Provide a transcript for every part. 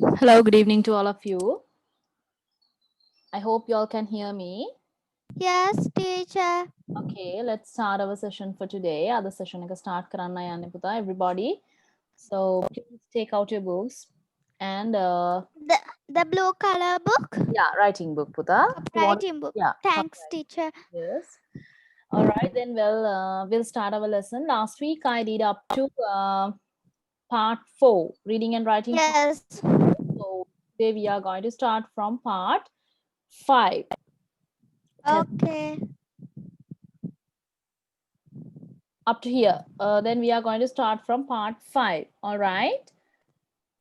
Hello, good evening to all of you. I hope you all can hear me. Yes, teacher. Okay, let's start our session for today. Other session එක start කරන්න යන්න පුතා everybody. So please take out your books and The blue color book? yeah, writing book පුතා. You want Writing book. yeah, Thanks, copyright. teacher. Yes. All right, then we'll start our lesson. Last week I did up to part 4, reading and writing part Yes. 4. So today we are going to start from part 5. Okay. Up to here. Then we are going to start from part 5. All right.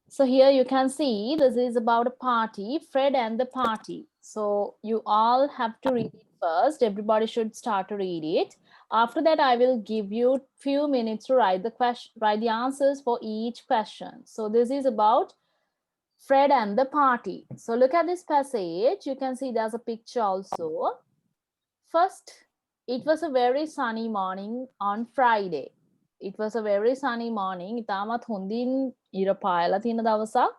So here you can see this is about a party, Fred and the party. So you all have to read it first. Everybody should start to read it. After that, I will give you few minutes to write the question, write the answers for each question. So this is about Fred and the party. So look at this passage. You can see there's a picture also. First, it was a very sunny morning on Friday. It was a very sunny morning. ඉතාමත් හොඳින් ඉර පායලා තියෙන දවසක්.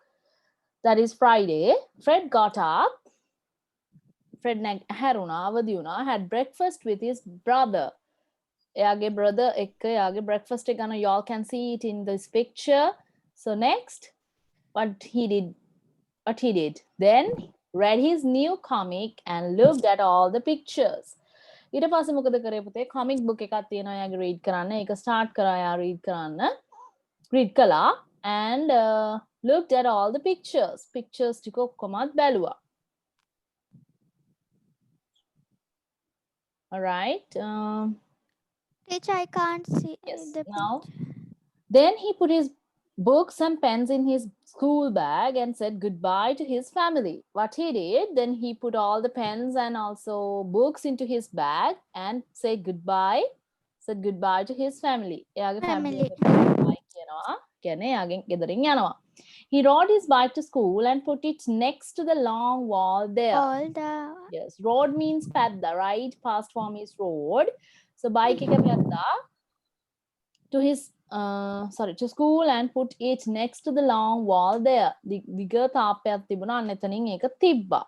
That is Friday. Fred got up. Fred හැරුණා, අවදි වුණා, had breakfast with his brother. එයාගේ brother එක්ක එයාගේ breakfast එක ගන්න. Y'all can see it in this picture. So next, what he did. Then read his new comic and looked at all the pictures. ඊට පස්සේ මොකද කරේ පුතේ? comic book එකක් තියෙනවා එයාගේ read කරන්න. ඒක start කරා එයා read කරන්න. read කළා and looked at all the pictures. Pictures ටික ඔක්කොමත් බැලුවා. All right. Teacher, I can't see Yes. the Now, picture. then he put his books and pens in his school bag and said goodbye to his family. What he did, then he put all the pens and also books into his bag and said goodbye to his family. එයාගේ family Family. එකට goodbye කියනවා. කියන්නේ එයාගෙන් ගෙදරින් යනවා. He rode his bike to school and put it next to the long wall there. All the. Yes, road means padda, right? Past form is road. So bike එක පැද්දා to school and put it next to the long wall there. දිග තාප්පයක් තිබුණා අන්න එතනින් ඒක තිබ්බා.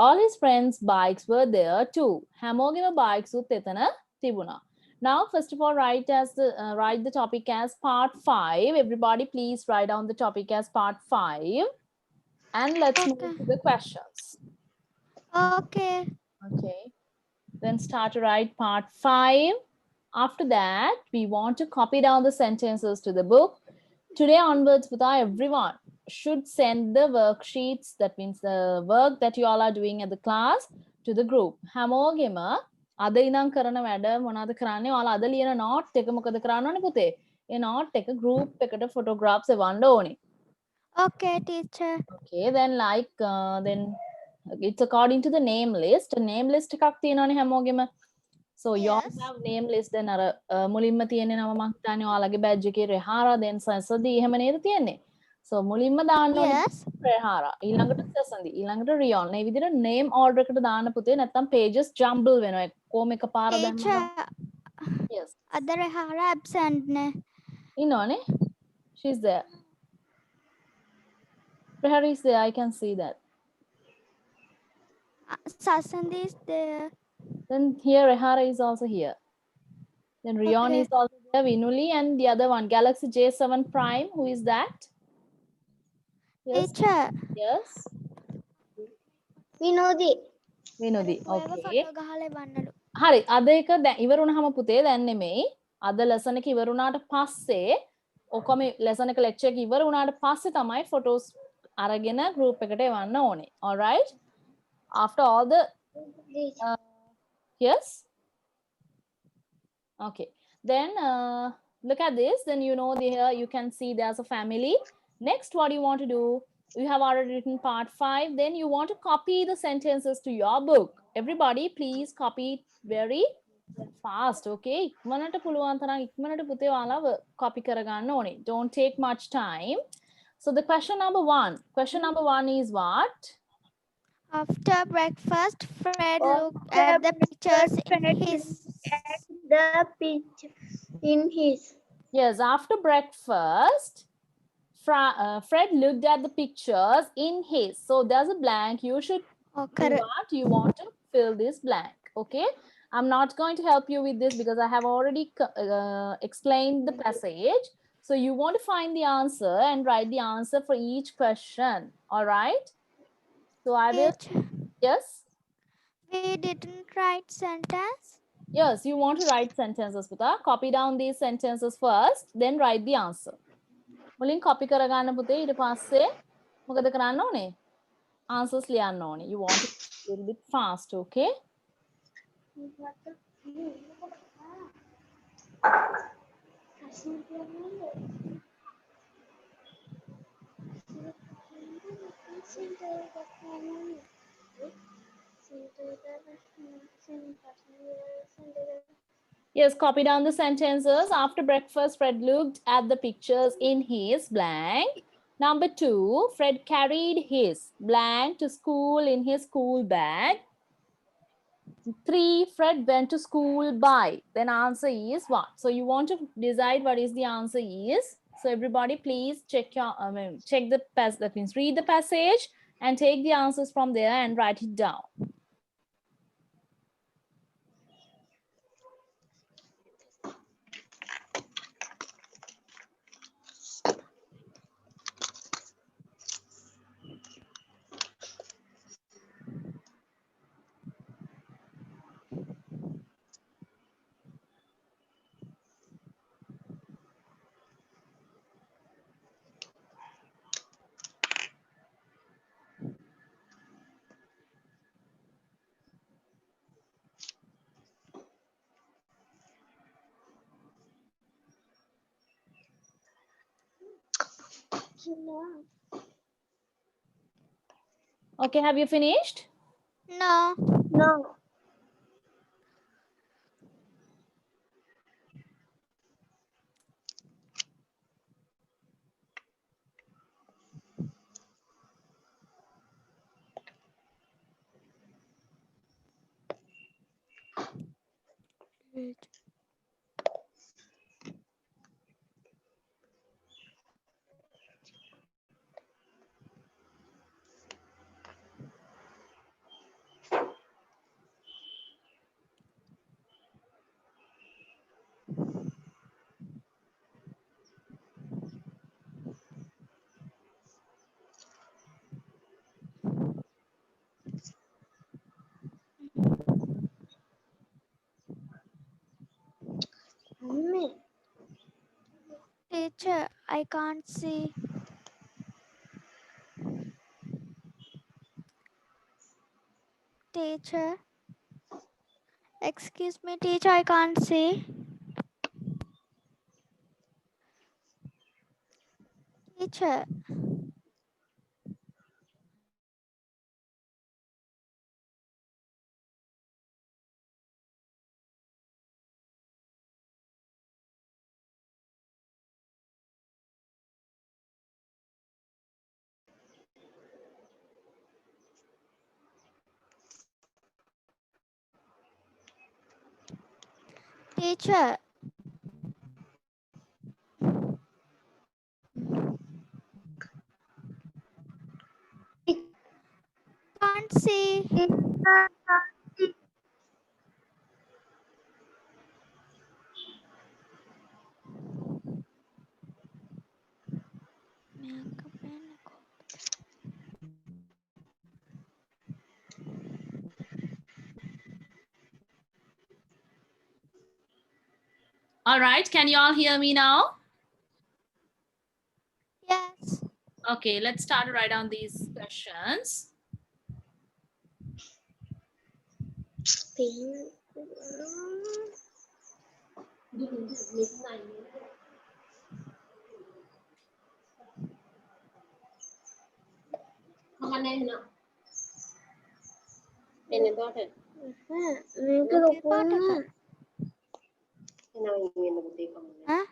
All his friends' bikes were there too. හැමෝගෙම bikes උත් එතන තිබුණා. Now, first of all, write the topic as part 5. Everybody, please write down the topic as part 5. And let's move to the questions. Okay. Okay. Then start to write part 5. After that, we want to copy down the sentences to the book. Today onwards, everyone should send the worksheets, that means the work that you all are doing at the class, to the group. හැමෝගෙම අද ඉඳන් කරන වැඩ මොනවද කරන්නේ? ඔයාලා අද ලියන note එක මොකද කරන්න ඕනේ පුතේ? ඒ note එක group එකට photographs එවන්න ඕනේ. Okay, teacher. Okay, then it's according to the name list. Name list එකක් තියෙනවනේ හැමෝගෙම. So you all Yes. have name list then අර මුලින්ම තියෙන්නේ නම මං හිතන්නේ ඔයාලගේ badge එකේ රෙහාරා then සසදී එහෙම නේද තියෙන්නේ. So මුලින්ම දාන්න ඕනේ Yes. රෙහාරා. ඊළඟට සසන්දි. ඊළඟට රියෝන්. මේ විදිහට name order එකට දාන්න පුතේ නැත්තම් pages jumble වෙනවා. කොහොම එකපාර දැම්මම. Teacher. Yes. Other Rehara absent ne. ඉන්නවනේ. She's there. Rehara is there. I can see that. Sasandi is there. Then here Rehara is also here. Then Rion Okay. is also there. Vinuli and the other one, Galaxy J7 Prime. Who is that? Yes. Teacher. Yes. විනෝදී Vinodi. ඔයව Okay. photo ගහලා එවන්නලු. හරි. අද එක දැන් ඉවර වුණාම පුතේ දැන් නෙමෙයි. අද lesson එක ඉවර වුණාට පස්සේ ඔක්කොම lesson එක lecture එක ඉවර වුණාට පස්සේ තමයි photos අරගෙන group එකට එවන්න ඕනේ. All right? After all the yes. Okay. Then look at this. Then you know here you can see there's a family. Next, what do you want to do? You have already written part 5. Then you want to copy the sentences to your book. Everybody, please copy it very fast. Okay. ඉක්මනට පුළුවන් තරම් ඉක්මනට පුතේ ඔයාලා copy කරගන්න ඕනේ. Don't take much time. So the question number 1. Question number 1 is what? After breakfast, Fred looked at the pictures in his. the pitch in his Yes, after breakfast, Fred looked at the pictures in his. So there's a blank. You should Oh, do what? You want to fill this blank. Okay. I'm not going to help you with this because I have already explained the passage. So you want to find the answer and write the answer for each question. All right. So I will. Teacher, Yes. we didn't write sentence. Yes, you want to write sentences, Puta. Copy down these sentences first, then write the answer. මුලින් copy කරගන්න පුතේ ඊට පස්සේ මොකද කරන්න ඕනේ? Answers ලියන්න ඕනේ. You want it a little bit fast, okay? Yes, copy down the sentences. After breakfast, Fred looked at the pictures in his blank. Number 2, Fred carried his blank to school in his school bag. 3, Fred went to school by. Then answer is what? So you want to decide what is the answer is. So everybody please check your check the passage. That means read the passage and take the answers from there and write it down. Okay, have you finished? No. No. Teacher, I can't see. Teacher. Excuse me, teacher, I can't see. Teacher. Teacher. Can't see. All right, can you all hear me now? Yes. Okay, let's start to write down these questions. Huh?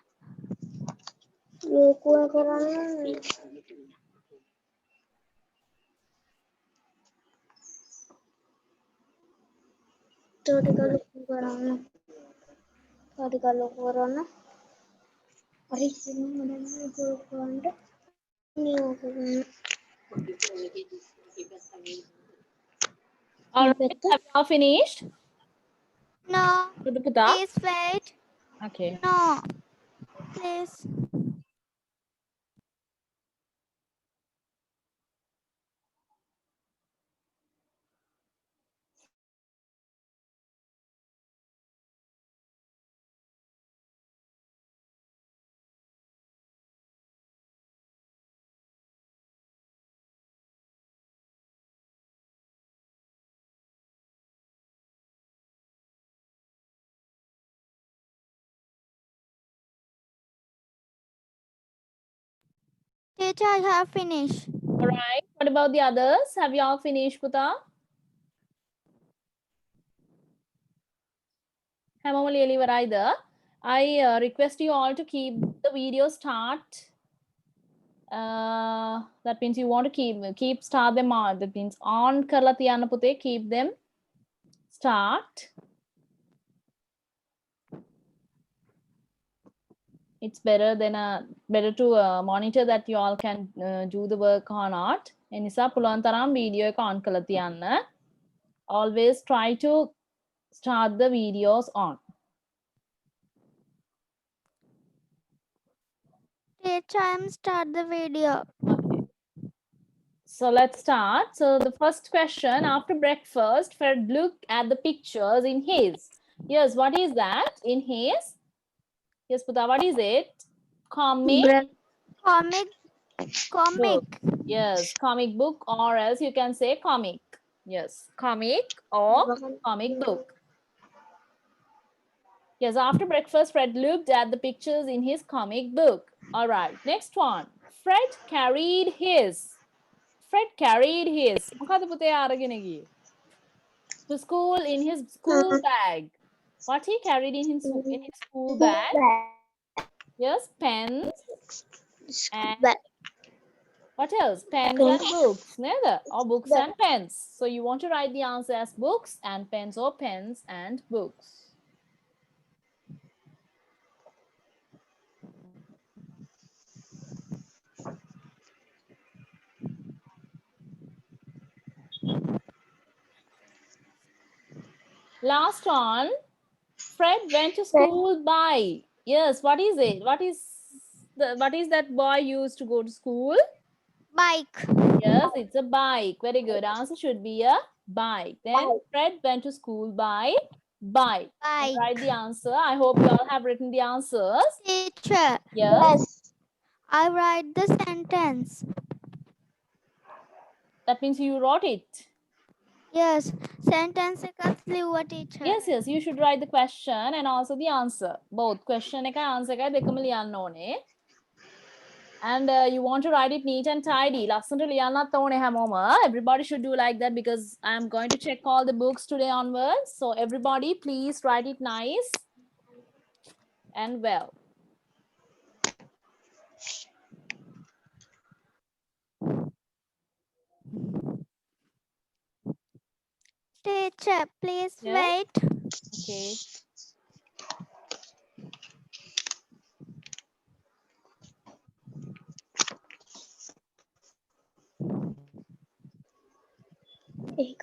All right, have you all finished? No, Puta? please wait. Okay. No, please. Teacher, I have finished. All right. What about the others? Have you all finished, Puta? Either. I request you all to keep the video start. That means you want to keep start them on. That means on karla tiyanna pute, keep them start. It's better to monitor that you all can do the work or not. Enisa puluwan taram video එක on කරලා තියන්න. Always try to start the videos on. Teacher, I am start the video. Okay. So let's start. So the first question, after breakfast, Fred looked at the pictures in his. Yes, what is that? In his? Yes, Puta, what is it? Comic Comic. book. Yes, comic book, or else you can say comic. Yes, comic or comic book. Yes, after breakfast, Fred looked at the pictures in his comic book. All right, next one. Fred carried his. Fred carried his. මොකද පුතේ අරගෙන ගියේ? To school in his school bag. What he carried in his school bag? Yes, pens and what else? Pens and books, neither, or books and pens. So you want to write the answer as books and pens, or pens and books. Last one. Fred went to school by. Yes, what is it? What is that boy used to go to school? Bike. Yes, it's a bike. Very good. Answer should be a bike. Then Fred went to school by bike. Bike. Write the answer. I hope you all have written the answers. Teacher, Yes. I write the sentence. That means you wrote it. Yes, sentence එකක් ලිව්වා teacher. Yes, you should write the question and also the answer. Both question එකයි answer එකයි දෙකම ලියන්න ඕනේ. And you want to write it neat and tidy. ලස්සනට ලියන්නත් ඕනේ හැමෝම. Everybody should do like that because I am going to check all the books today onwards. So everybody, please write it nice and well. Teacher, please Yes? wait. Okay.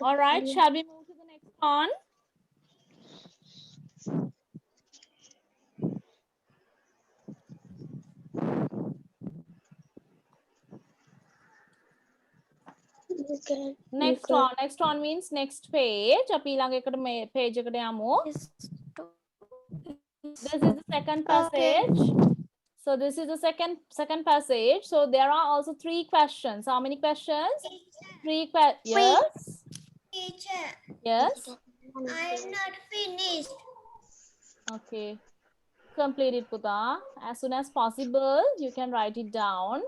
All right, shall we move to the next one? Next one means next page. අපි ඊළඟ එකට මේ page එකට යමු. This is the second passage. So this is the second passage. So there are also 3 questions. How many questions? 3 questions. Yes. Teacher, Yes. I'm not finished. Okay. Complete it, Puta. As soon as possible, you can write it down.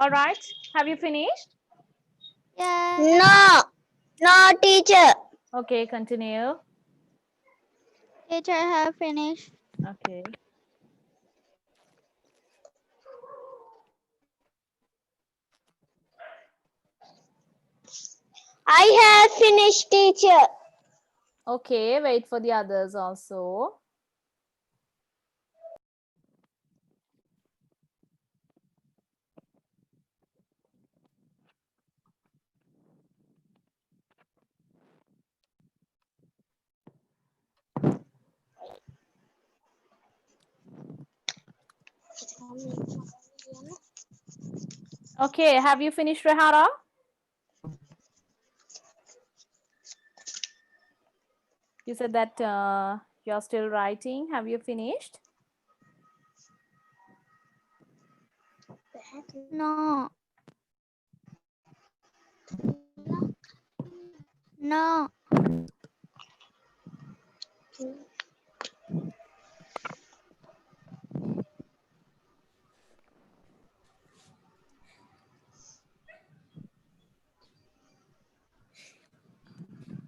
All right. Have you finished? Yes. No, teacher. Okay, continue. Teacher, I have finished. Okay. I have finished, teacher. Okay, wait for the others also. Okay, have you finished, Rehara? You said that you're still writing. Have you finished? No. No.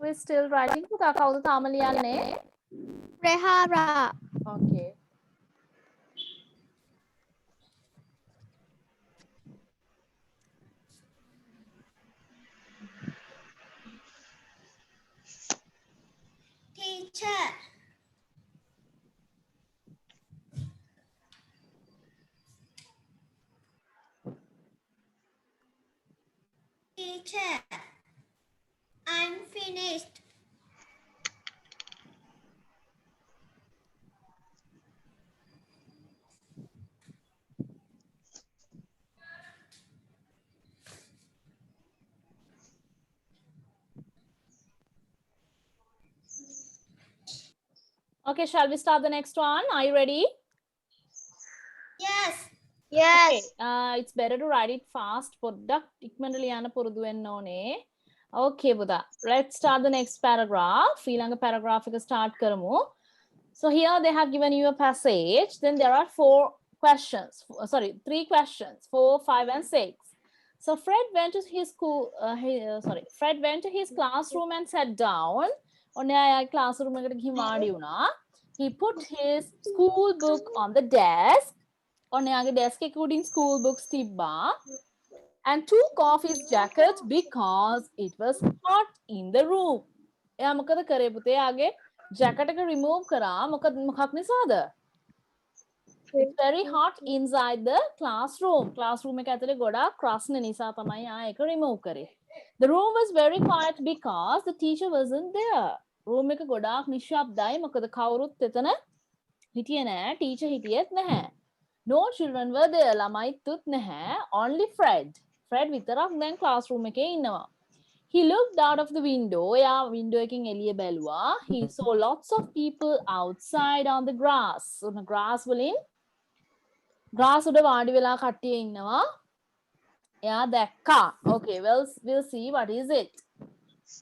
We're still writing. පුතා කවුද තාම ලියන්නේ? Rehara. Okay. Teacher. Teacher. I'm finished. Okay, shall we start the next one? Are you ready? Yes. Yes. Okay. It's better to write it fast. පොඩ්ඩක් ඉක්මනට ලියන්න පුරුදු වෙන්න ඕනේ. Okay, පුතා. Let's start the next paragraph. ඊළඟ paragraph එක start කරමු. So here they have given you a passage. Then there are three questions, 4, 5, and 6. So Fred went to his Fred went to his classroom and sat down. Classroom එකට ගිහින් වාඩි වුණා. He put his school book on the desk. ඔන්නයාගේ desk එක උඩින් school books තිබ්බා. And took off his jacket because it was hot in the room. එයා මොකද කරේ පුතේ? යාගේ jacket එක remove කරා. මොකක් නිසාද? It's very hot inside the classroom. Classroom එක ඇතුලේ ගොඩාක් රස්න නිසා තමයි ආ ඒක remove කරේ. The room was very quiet because the teacher wasn't there. Room එක ගොඩාක් නිශ්ශබ්දයි. මොකද කවුරුත් එතන හිටියේ නැහැ. Teacher හිටියෙත් නැහැ. No children were there. ළමයිත්ුත් නැහැ. Only Fred. Fred විතරක් දැන් classroom එකේ ඉන්නවා. He looked out of the window. එයා window එකකින් එළිය බැලුවා. He saw lots of people outside on the grass. On the grass වලින් grass උඩ වාඩි වෙලා කට්ටිය ඉන්නවා. එයා දැක්කා. Okay, we'll see what is it.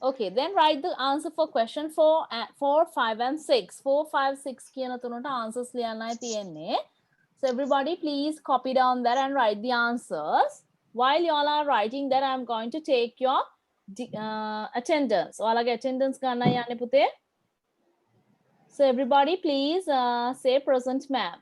Okay, then write the answer for question 4, 5, and 6. 4, 5, 6 කියන තුනට answers ලියන්නයි තියෙන්නේ. So everybody please copy down that and write the answers. While you all are writing that, I'm going to take your attendance. ඔයාලගේ attendance ගන්නයි යන්නේ පුතේ. So everybody please say present ma'am.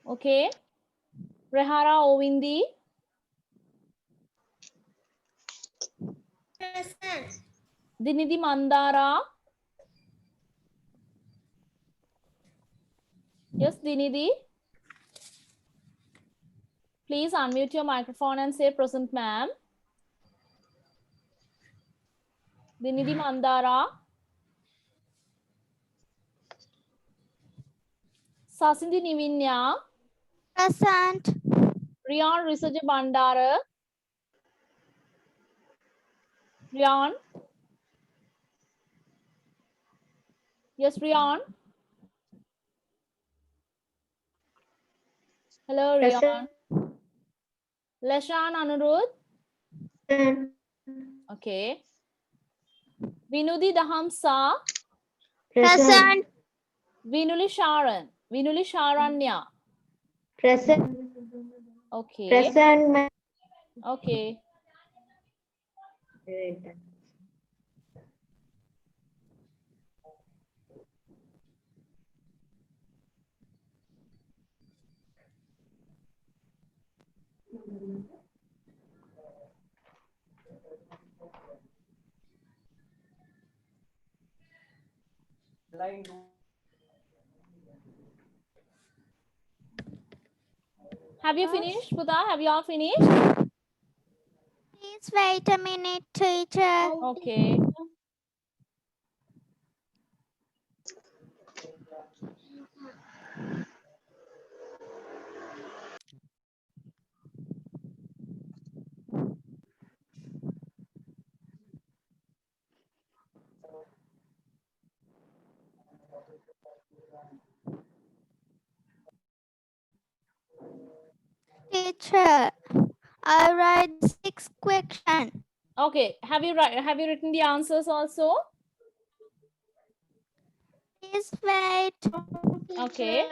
Okay. Rehara Ovindi. Present. Dinidi Mandara. Yes, Dinidi. Please unmute your microphone and say present ma'am. Dinidi Mandara. Sasindi Nivinya. Present. Riyan Risaja Bandara. Rian? Yes, Rian? Hello, Rian. Leshan, Anirudh? Okay. Vinudi Dahamsa? Present. Vinuli Sharan? Vinuli Sharanya? Present. Okay. Present. Okay. Have you finished, Puta? Have you all finished? Please wait a minute, teacher. Okay. Teacher, I write 6 questions. Okay. Have you written the answers also? Please wait. Okay.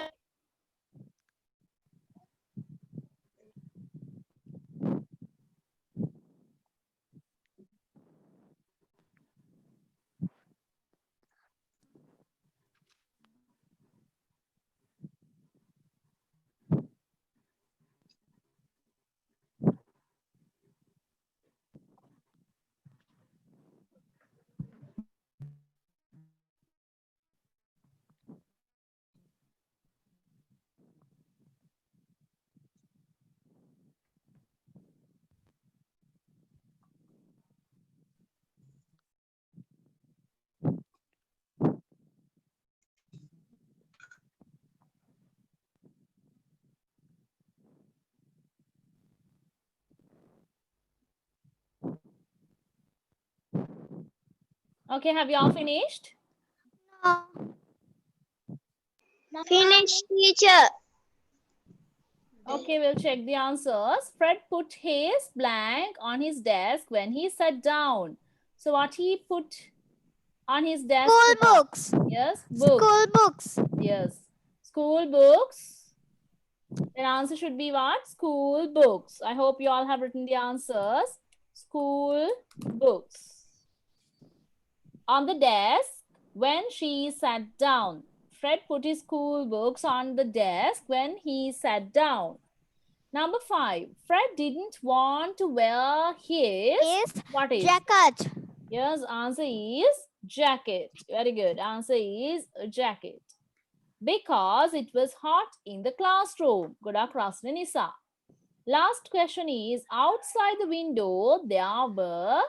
Okay. Have you all finished? No. Finish, teacher. Okay, we'll check the answers. Fred put his blank on his desk when he sat down. So what he put on his desk? School Puta? books. Yes, books. School books. Yes, school books. The answer should be what? School books. I hope you all have written the answers. School books. On the desk when she sat down. Fred put his school books on the desk when he sat down. Number 5. Fred didn't want to wear his Is what is? jacket. Yes, answer is jacket. Very good. Answer is jacket. Because it was hot in the classroom. Goda Krasna Nisa. Last question is outside the window there were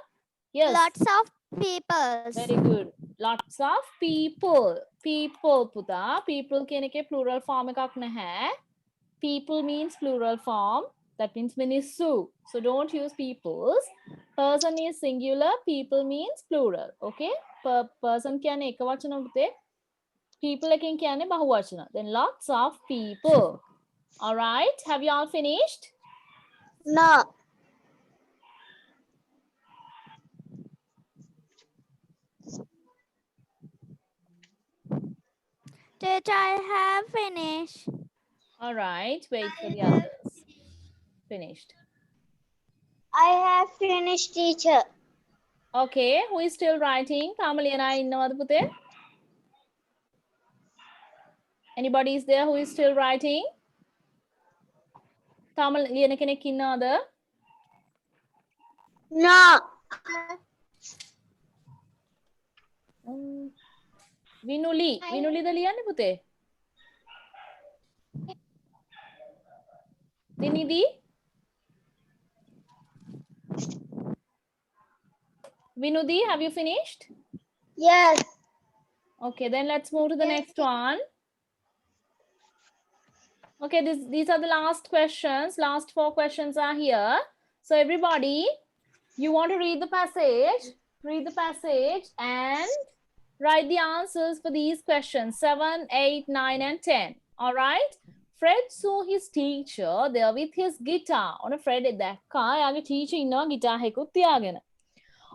Lots of people. very good. Lots of people. People puta. People කියන එකේ plural form එකක් නැහැ. People means plural form. That means මිනිස්සු. So don't use peoples. Person is singular. People means plural. Okay. Person කියන්නේ එක වචන පුතේ. People එකෙන් කියන්නේ බහු වචන. Then lots of people. All right. Have you all finished? No. Teacher, I have finished. All right. Wait for the others. Finished. I have finished, teacher. Okay. Who is still writing? Kamaliyana innawada පුතේ? Anybody is there who is still writing? Tamal ලියන කෙනෙක් ඉන්නවද? No. විනුලිද ලියන්නේ පුතේ? දිනිදි? Vinudi, have you finished? Yes. Okay, then let's move to the next one. Okay, these are the last questions. Last 4 questions are here. So everybody, You want to read the passage? Read the passage and write the answers for these questions 7, 8, 9, and 10. All right. Fred saw his teacher there with his guitar. On a Fred දැක්කා යාගේ teacher ඉන්නවා guitar එකකුත් තියාගෙන.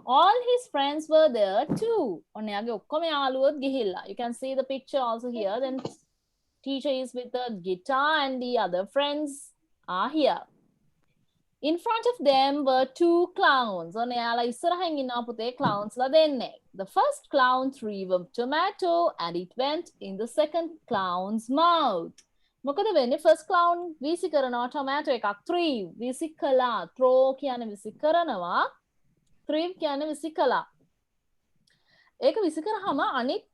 All his friends were there too. ඔන්න යාගේ ඔක්කොම යාළුවොත් ගිහිල්ලා. You can see the picture also here. Then teacher is with the guitar and the other friends are here. In front of them were two clowns. ඔන්න යාලා ඉස්සරහින් ඉන්නවා පුතේ clowns ලා දෙන්නේ. The first clown threw a tomato and it went in the second clown's mouth. මොකද වෙන්නේ first clown වීසි කරනවා tomato එකක් three වීසි කළා. throw කියන්නේ වීසි කරනවා. three කියන්නේ වීසි කළා. ඒක වීසි කරාම අනිත්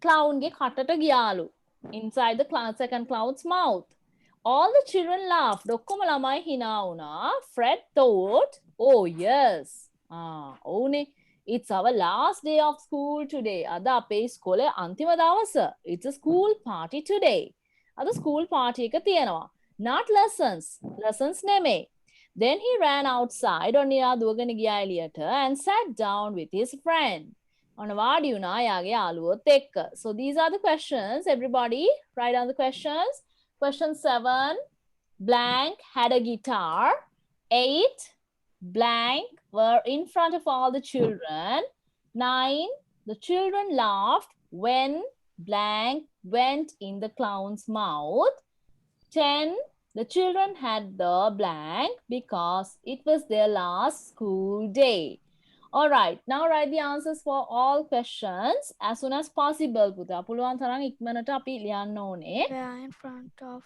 clown ගේ කටට ගියාලු. Inside the second clown's mouth. All the children laughed. ඔක්කොම ළමයි hina වුණා. Fred thought, oh yes. ඕනේ. It's our last day of school today. අද අපේ ඉස්කෝලේ අන්තිම දවස. It's a school party today. අද school party එක තියෙනවා. Not lessons. Lessons නෙමෙයි. Then he ran outside on එයා දුවගෙන ගියා එළියට and sat down with his friend. ඔන්න වාඩි වුණා යාගේ යාළුවොත් එක්ක. So these are the questions. Everybody write down the questions. Question 7, blank had a guitar. 8, blank were in front of all the children. 9, the children laughed when blank went in the clown's mouth. 10, the children had the blank because it was their last school day. All right, now write the answers for all questions as soon as possible. පුතා පුළුවන් තරම් ඉක්මනට අපි ලියන්න ඕනේ. Where in front of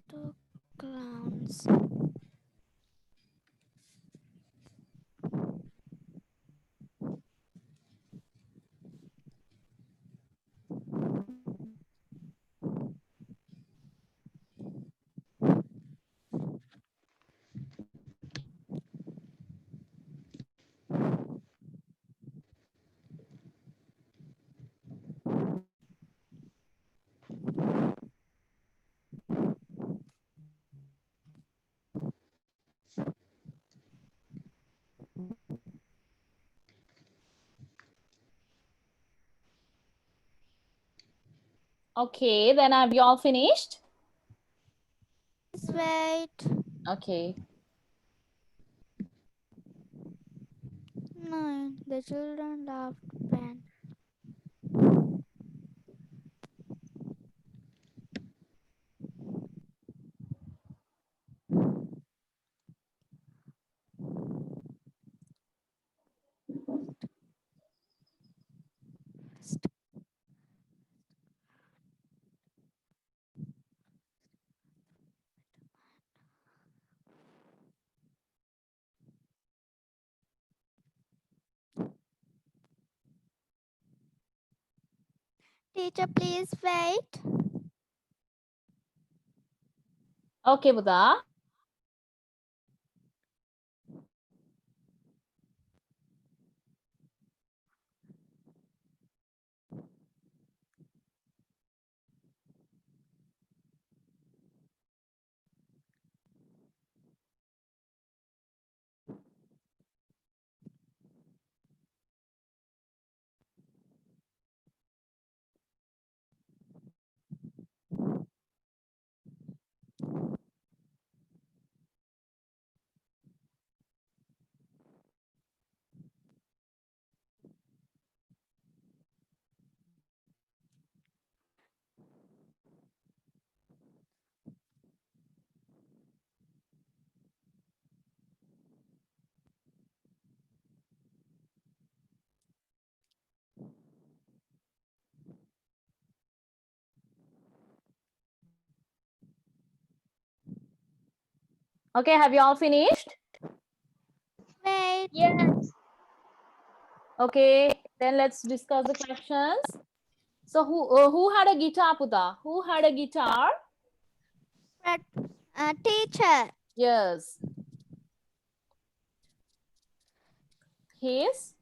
two clowns. Okay, then have you all finished? Please wait. Okay. 9. The children laughed when Teacher, please wait. Okay, පුතා. Okay, have you all finished? Wait. Yes. Okay, then let's discuss the questions. So who had a guitar, Puta? Who had a guitar? Fred, teacher. Yes. His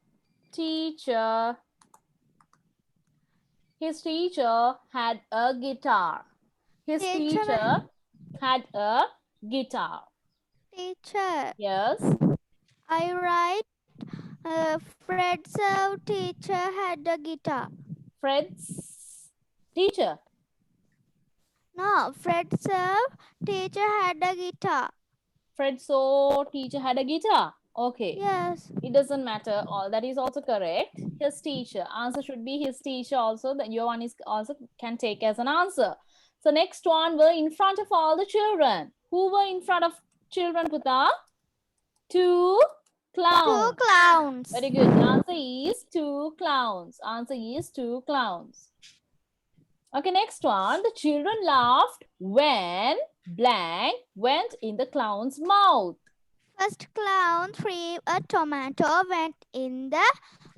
teacher. His teacher had a guitar. His teacher had a guitar. Teacher. Yes. I write. Fred's teacher had a guitar. Fred's teacher. No, Fred's teacher had a guitar. Fred's teacher had a guitar. Okay. Yes. It doesn't matter. All that is also correct. His teacher. Answer should be his teacher also. That your one is also can take as an answer. So next one were in front of all the children. Who were in front of children, Puta? Two clowns. 2 clowns. Very good. Answer is 2 clowns. Answer is 2 clowns. Okay, next one. The children laughed when blank went in the clown's mouth. First clown threw a tomato went in the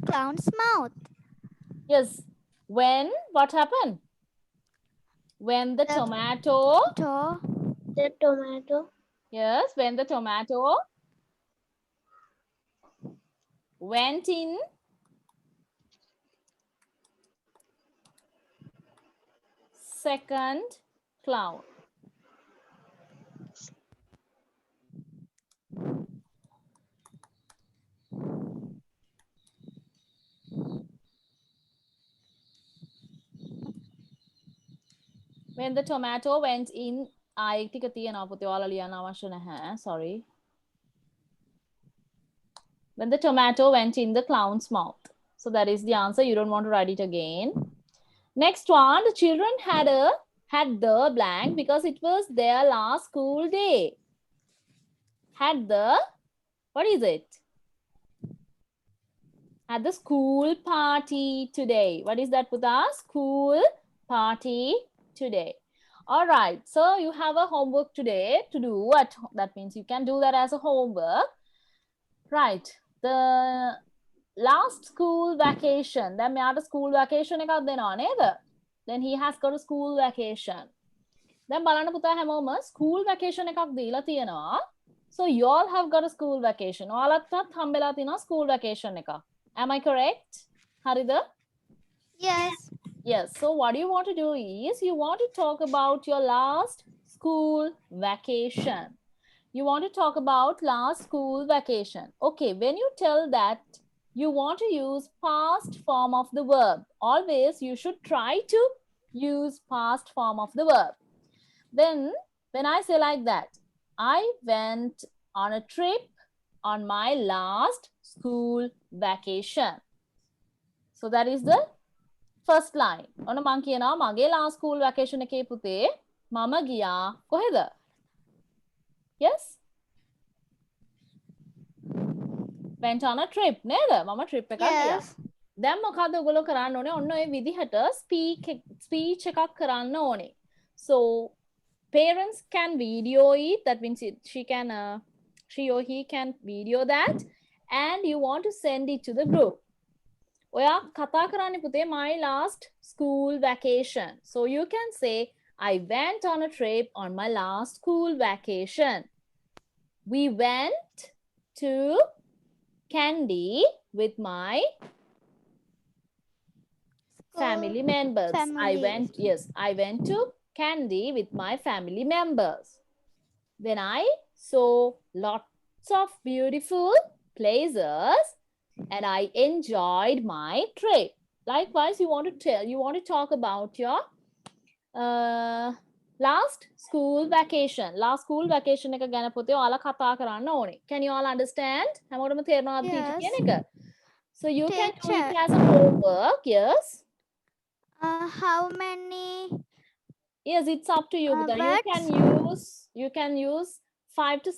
clown's mouth. Yes. When, what happened? When the tomato, The tomato. yes, when the tomato went in second clown. When the tomato went in, I ටික තියෙනවා පුතේ ඔයාලා ලියන්න අවශ්‍ය නැහැ. Sorry. When the tomato went in the clown's mouth. So that is the answer. You don't want to write it again. Next one, the children had the blank because it was their last school day. Had the, what is it? Had the school party today. What is that, Puta? School party today. All right, so you have a homework today to do. That means you can do that as a homework. Right, the last school vacation. Then මෙයාට school vacation එකක් දෙනවා නේද? Then he has got a school vacation. Then බලන්න පුතා හැමෝම school vacation එකක් දීලා තියෙනවා. So you all have got a school vacation. ඔයාලටත් හම්බෙලා තියෙනවා school vacation එකක්. Am I correct? හරිද? Yes. Yes. So what you want to do is you want to talk about your last school vacation. You want to talk about last school vacation. Okay, when you tell that you want to use past form of the verb, always you should try to use past form of the verb. Then when I say like that, I went on a trip on my last school vacation. So that is the first line. ඔන්න මං කියනවා මගේ last school vacation එකේ පුතේ මම ගියා කොහෙද? Yes? Went on a trip නේද? මම trip එකක් ගියා. Yes. දැන් මොකද ඔයගොල්ලෝ කරන්න ඕනේ? ඔන්න ඔය විදිහට speech එකක් කරන්න ඕනේ. So parents can video it. That means she or he can video that, and you want to send it to the group. ඔයා කතා කරන්නේ පුතේ my last school vacation. So you can say I went on a trip on my last school vacation. We went to Kandy with my family members. I went to Kandy with my family members. Then I saw lots of beautiful places and I enjoyed my trip. Likewise, you want to talk about your last school vacation. Last school vacation එක ගැන පුතේ ඔයාලා කතා කරන්න ඕනේ. Can you all understand? හැමෝටම තේරෙනවද teacher කියන එක? So you can do it as a homework. Yes. How many? Yes, it's up to you. But you can use 5 to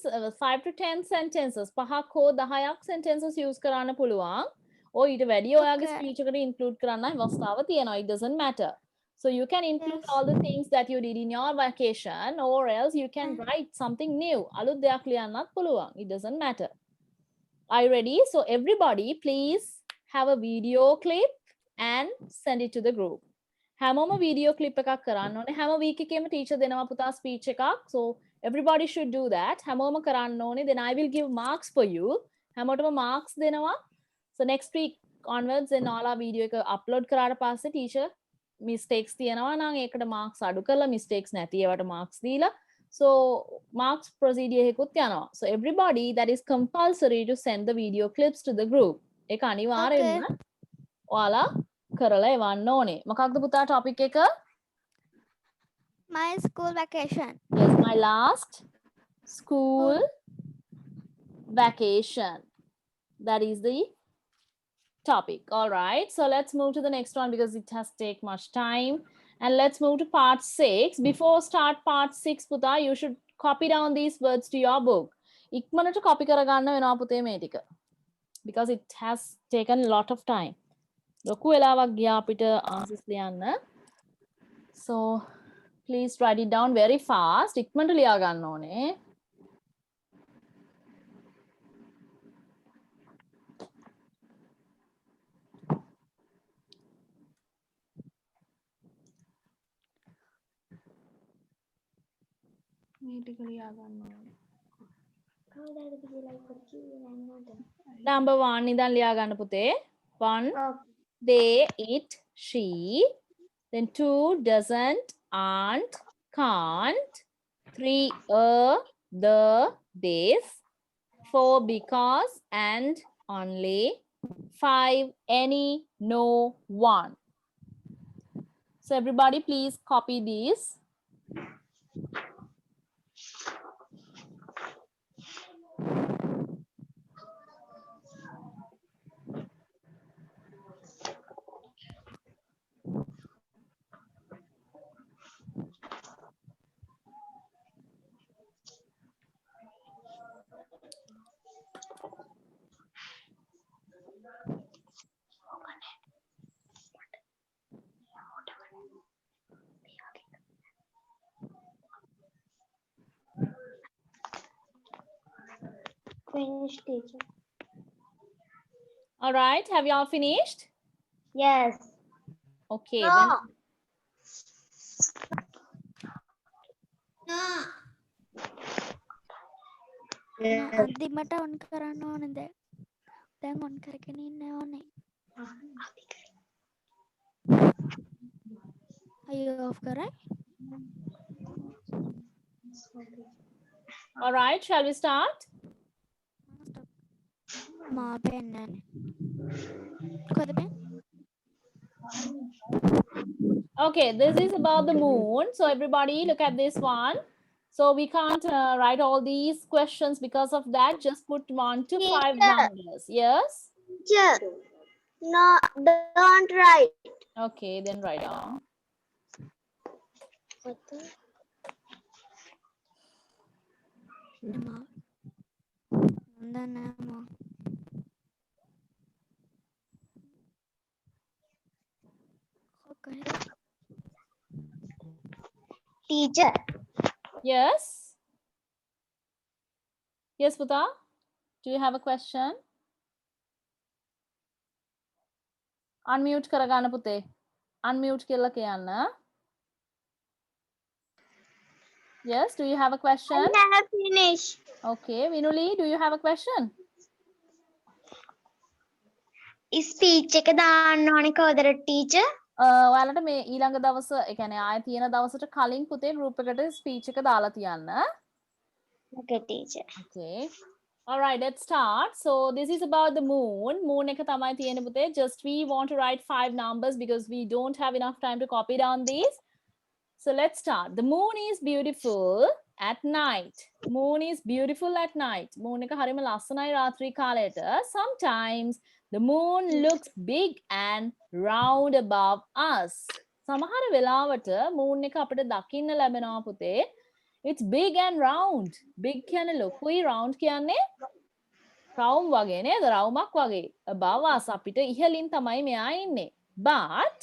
10 sentences. 5ක් හෝ 10ක් sentences use කරන්න පුළුවන්. or ඊට වැඩි ඔයාගේ speech එකට include කරන්න අවස්ථාව තියෙනවා. It doesn't matter. So you can include all the things that you did in your vacation, or else you can write something new. අලුත් දෙයක් ලියන්නත් පුළුවන්. It doesn't matter. Are you ready? So everybody, please have a video clip and send it to the group. හැමෝම video clip එකක් කරන්න ඕනේ. හැම week එකේම teacher දෙනවා පුතා speech එකක්. So everybody should do that. හැමෝම කරන්න ඕනේ. Then I will give marks for you. හැමෝටම marks දෙනවා. So next week onwards then all our video එක upload කරාට පස්සේ teacher mistakes තියෙනවා නම් ඒකට marks අඩු කරලා mistakes නැති ඒවට marks දීලා so marks procedure එකකුත් යනවා. So everybody that is compulsory to send the video clips to the group. ඒක අනිවාර්යෙන්ම ඔයාලා කරලා එවන්න ඕනේ. මොකක්ද පුතා topic එක? My school vacation. Yes, my last school vacation. That is the topic. All right, so let's move to the next one because it has take much time. And let's move to part 6. Before start part 6 පුතා, you should copy down these words to your book. ඉක්මනට copy කරගන්න වෙනවා පුතේ මේ ටික. Because it has taken a lot of time. ලොකු වෙලාවක් ගියා අපිට answers ලියන්න. So please write it down very fast. ඉක්මනට ලියා ගන්න ඕනේ. Number 1 ඉඳන් ලියා ගන්න පුතේ. 1 they, it, she. Then 2 doesn't, aren't, can't. 3 the, this. 4 because and only. 5 any, no, one. So everybody please copy these. Finish, teacher. All right, have you all finished? Yes. Okay. No. අන්තිමට on කරන්න ඕනේ දැන්. දැන් on කරගෙන ඉන්න ඕනේ. Are you off කරයි? All right, shall we start? මා පෙන්නන්නේ. කොහෙද පෙන්? Okay, this is about the moon. So everybody look at this one. So we can't write all these questions because of that. Just put 1 to 5 Teacher. numbers. Yes? Teacher. No, don't write. Okay, then write down. එමා. හොඳ නෑ මා. කොහෙද? Teacher. Yes? Yes, Puta? Do you have a question? Unmute කරගන්න පුතේ. Unmute කියලා කියන්න. Yes, do you have a question? I have finished. Okay, Vinuli, do you have a question? Speech එක දාන්න ඕනේ කවදද teacher? ඔයාලට මේ ඊළඟ දවස ඒ කියන්නේ ආයෙ තියෙන දවසට කලින් පුතේ group එකට speech එක දාලා තියන්න. Okay, teacher. Okay. All right, let's start. So this is about the moon. Moon එක තමයි තියෙන්නේ පුතේ. Just we want to write 5 numbers because we don't have enough time to copy down these. So let's start. The moon is beautiful at night. Moon is beautiful at night. Moon එක හරිම ලස්සනයි රාත්‍රී කාලයට. Sometimes the moon looks big and round above us. සමහර වෙලාවට moon එක අපිට දකින්න ලැබෙනවා පුතේ. It's big and round. Big කියන්නේ ලොකුයි, round කියන්නේ round වගේ නේද? රවුමක් වගේ. Above us අපිට ඉහළින් තමයි මෙයා ඉන්නේ. But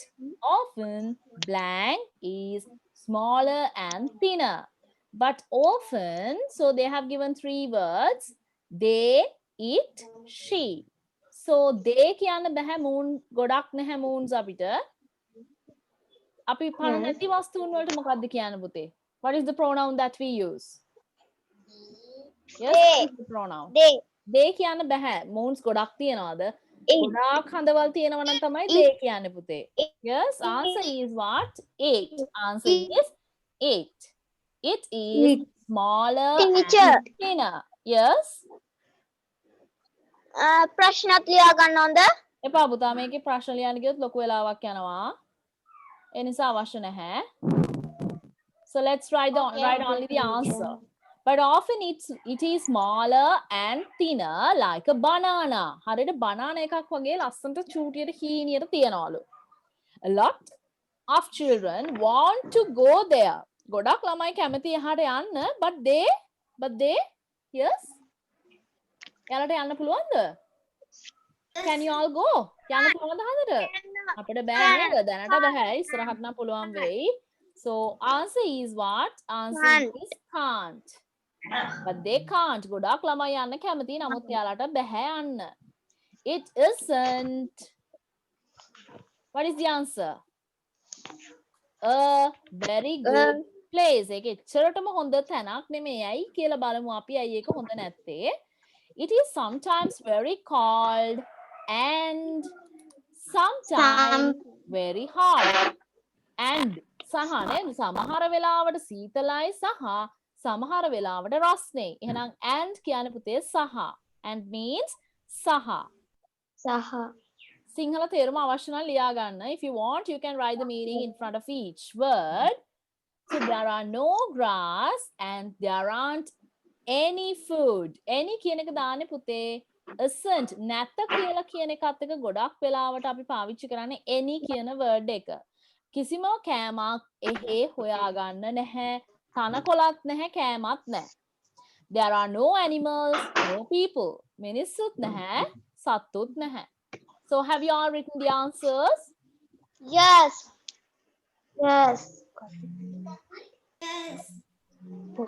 often blank is smaller and thinner. But often, so they have given 3 words. They, it, she. So they කියන්න බෑ moon ගොඩක් නැහැ moons අපිට. අපි පණ නැති වස්තුන් වලට මොකක්ද කියන්න පුතේ? What is the pronoun that we use? Yes, what is the pronoun? They කියන්න බෑ. moons ගොඩක් තියනවාද? ගොඩාක් හඳවල් තියෙනවා නම් තමයි they කියන්න පුතේ. Yes, answer is what? 8. Answer is 8. It is smaller and thinner. Yes. ප්‍රශ්නත් ලියා ගන්න ඕනද? එපා පුතා මේකේ ප්‍රශ්න ලියන්න ගියොත් ලොකු වෙලාවක් යනවා. ඒ නිසා අවශ්‍ය නැහැ. So let's write only the answer. But often it is smaller and thinner like a banana. හරියට banana එකක් වගේ ලස්සනට චූටියට හීනියට තියනවලු. A lot of children want to go there. ගොඩක් ළමයි කැමති එහාට යන්න but they yes යාලට යන්න පුළුවන්ද? Can you all go? යන්න පුළුවන්ද හදට? අපිට බෑ නේද? දැනට බෑ. ඉස්සරහට නම් පුළුවන් වෙයි. So answer is what? Answer is can't. But they can't. ගොඩක් ළමයි යන්න කැමති නමුත් යාලට බෑ යන්න. It isn't. What is the answer? A very good place. ඒක එච්චරටම හොඳ තැනක් නෙමෙයි කියලා බලමු අපි අයි ඒක හොඳ නැත්තේ. It is sometimes very cold and sometimes very hot. And සහ නේද? සමහර වෙලාවට සීතලයි සහ සමහර වෙලාවට රස්නේ. එහෙනම් and කියන්නේ පුතේ සහ. And means සහ. සිංහල තේරුම අවශ්‍ය නම් ලියා ගන්න. If you want, you can write the meaning in front of each word. So there are no grass and there aren't any food. Any කියන එක දාන්නේ පුතේ isn't නැත කියලා කියන එකත් එක්ක ගොඩක් වෙලාවට අපි පාවිච්චි කරන්නේ any කියන word එක. කිසිම කෑමක් එහෙ හොයාගන්න නැහැ. තනකොළත් නැහැ කෑමත් නැහැ. There are no animals, no people. මිනිස්සුත් නැහැ, සත්තුත් නැහැ. So have you all written the answers? Yes.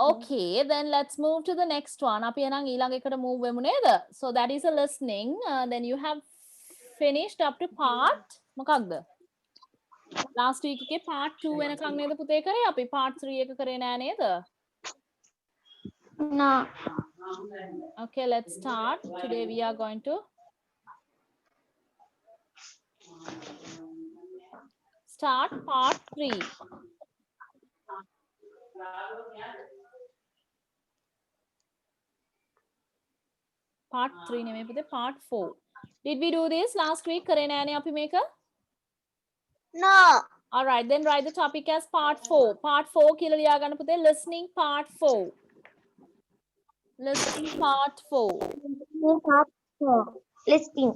Okay, then let's move to the next one. අපි එහෙනම් ඊළඟ එකට move වෙමු නේද? So that is a listening. Then you have finished up to part මොකක්ද? Last week එකේ part 2 වෙනකන් නේද පුතේ කරේ? අපි part 3 එක කරේ නෑ නේද? No. Okay, let's start. Today we are going to start part 3. Part 3 නෙමෙයි පුතේ part 4. Did we do this last week? කරේ නෑනේ අපි මේක? No. All right, then write the topic as part 4. Part 4 කියලා ලියා ගන්න පුතේ. Listening part 4. Listening part 4. Listening.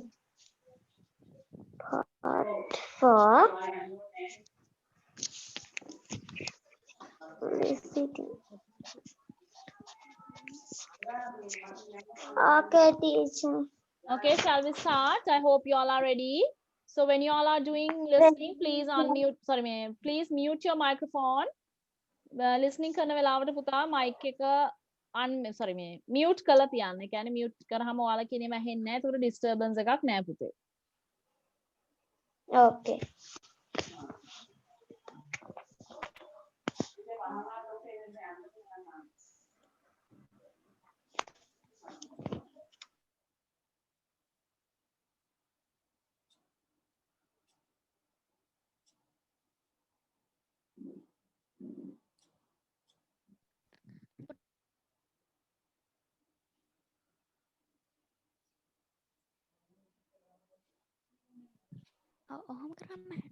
Part 4. Listening. Okay, teacher. Okay, shall we start? I hope you all are ready. So when you all are doing listening, please unmute. Please mute your microphone. Listening කරන වෙලාවට පුතා mic එක mute කරලා තියන්න. ඒ කියන්නේ mute කරාම ඔයාලා කියනේම ඇහෙන්නේ නැහැ. ඒකට disturbance එකක් නැහැ පුතේ. Okay. ඔහොම කරන්න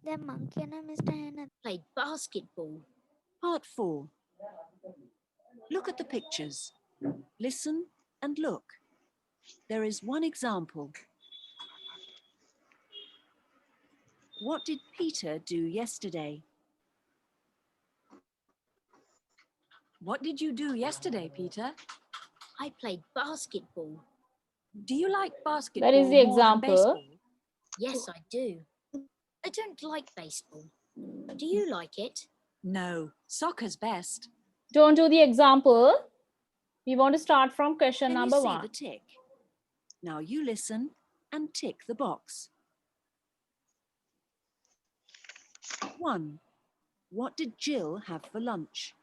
දැන් මං කියන mister හේන Played basketball. Part 4. Look at the pictures. Listen and look. There is one example. What did Peter do yesterday? What did you do yesterday, Peter? I played basketball. Do you like basketball? That is the more than example. baseball? Yes, I do. I don't like baseball. Do you like it? No, soccer's best. Don't do the example. We want to start from question Can number you see 1. the tick? Now you listen and tick the box. 1. What did Jill have for lunch?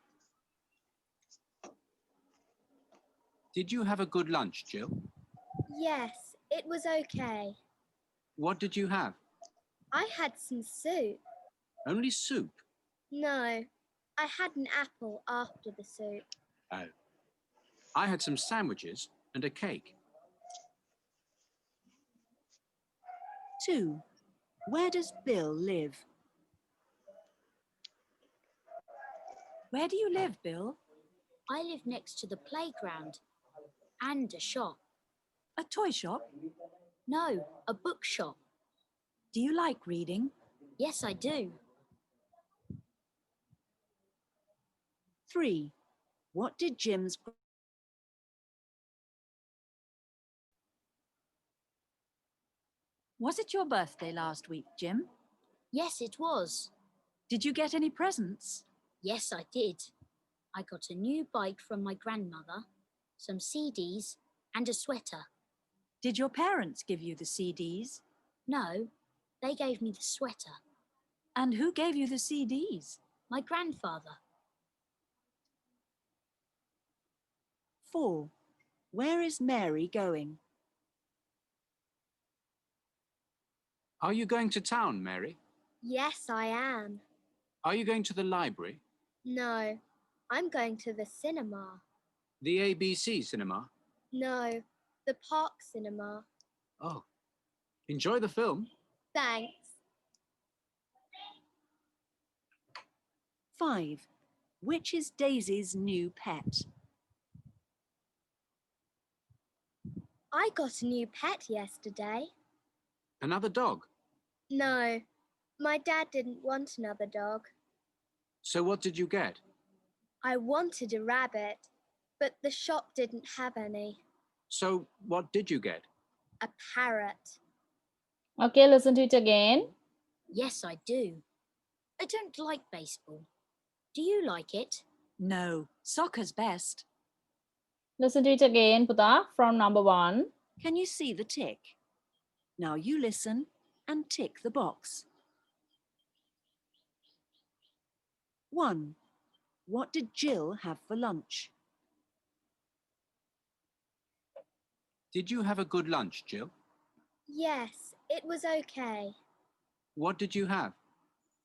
Did you have a good lunch, Jill? Yes, it was okay. What did you have? I had some soup. Only soup? No, I had an apple after the soup. Oh. I had some sandwiches and a cake. 2. Where does Bill live? Where do you live, Bill? I live next to the playground and a shop. A toy shop? No, a bookshop. Do you like reading? Yes, I do. 3. What did Jim's... Was it your birthday last week, Jim? Yes, it was. Did you get any presents? Yes, I did. I got a new bike from my grandmother, some CDs, and a sweater. Did your parents give you the CDs? No, they gave me the sweater. And who gave you the CDs? My grandfather. 4. Where is Mary going? Are you going to town, Mary? Yes, I am. Are you going to the library? No, I'm going to the cinema. The ABC cinema? No, the park cinema. Oh. Enjoy the film. Thanks. 5. Which is Daisy's new pet? I got a new pet yesterday. Another dog. No, my dad didn't want another dog. So what did you get? I wanted a rabbit, but the shop didn't have any. So what did you get? A parrot. Okay, listen to it again. Yes, I do. I don't like baseball. Do you like it? No, soccer's best. Listen to it again, Puta, from number 1. Can you see the tick? Now you listen and tick the box. 1. What did Jill have for lunch? Did you have a good lunch, Jill? Yes, it was okay. What did you have?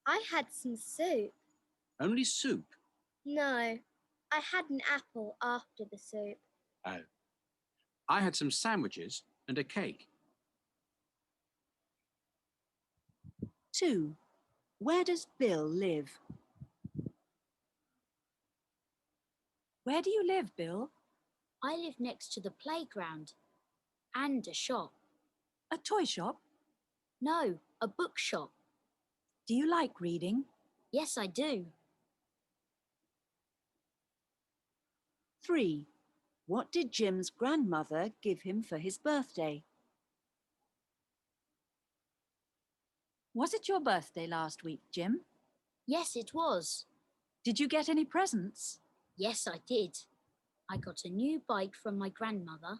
I had some soup. Only soup? No, I had an apple after the soup. Oh. I had some sandwiches and a cake. 2. Where does Bill live? Where do you live, Bill? I live next to the playground and a shop. A toy shop? No, a bookshop. Do you like reading? Yes, I do. 3. What did Jim's grandmother give him for his birthday? Was it your birthday last week, Jim? Yes, it was. Did you get any presents? Yes, I did. I got a new bike from my grandmother,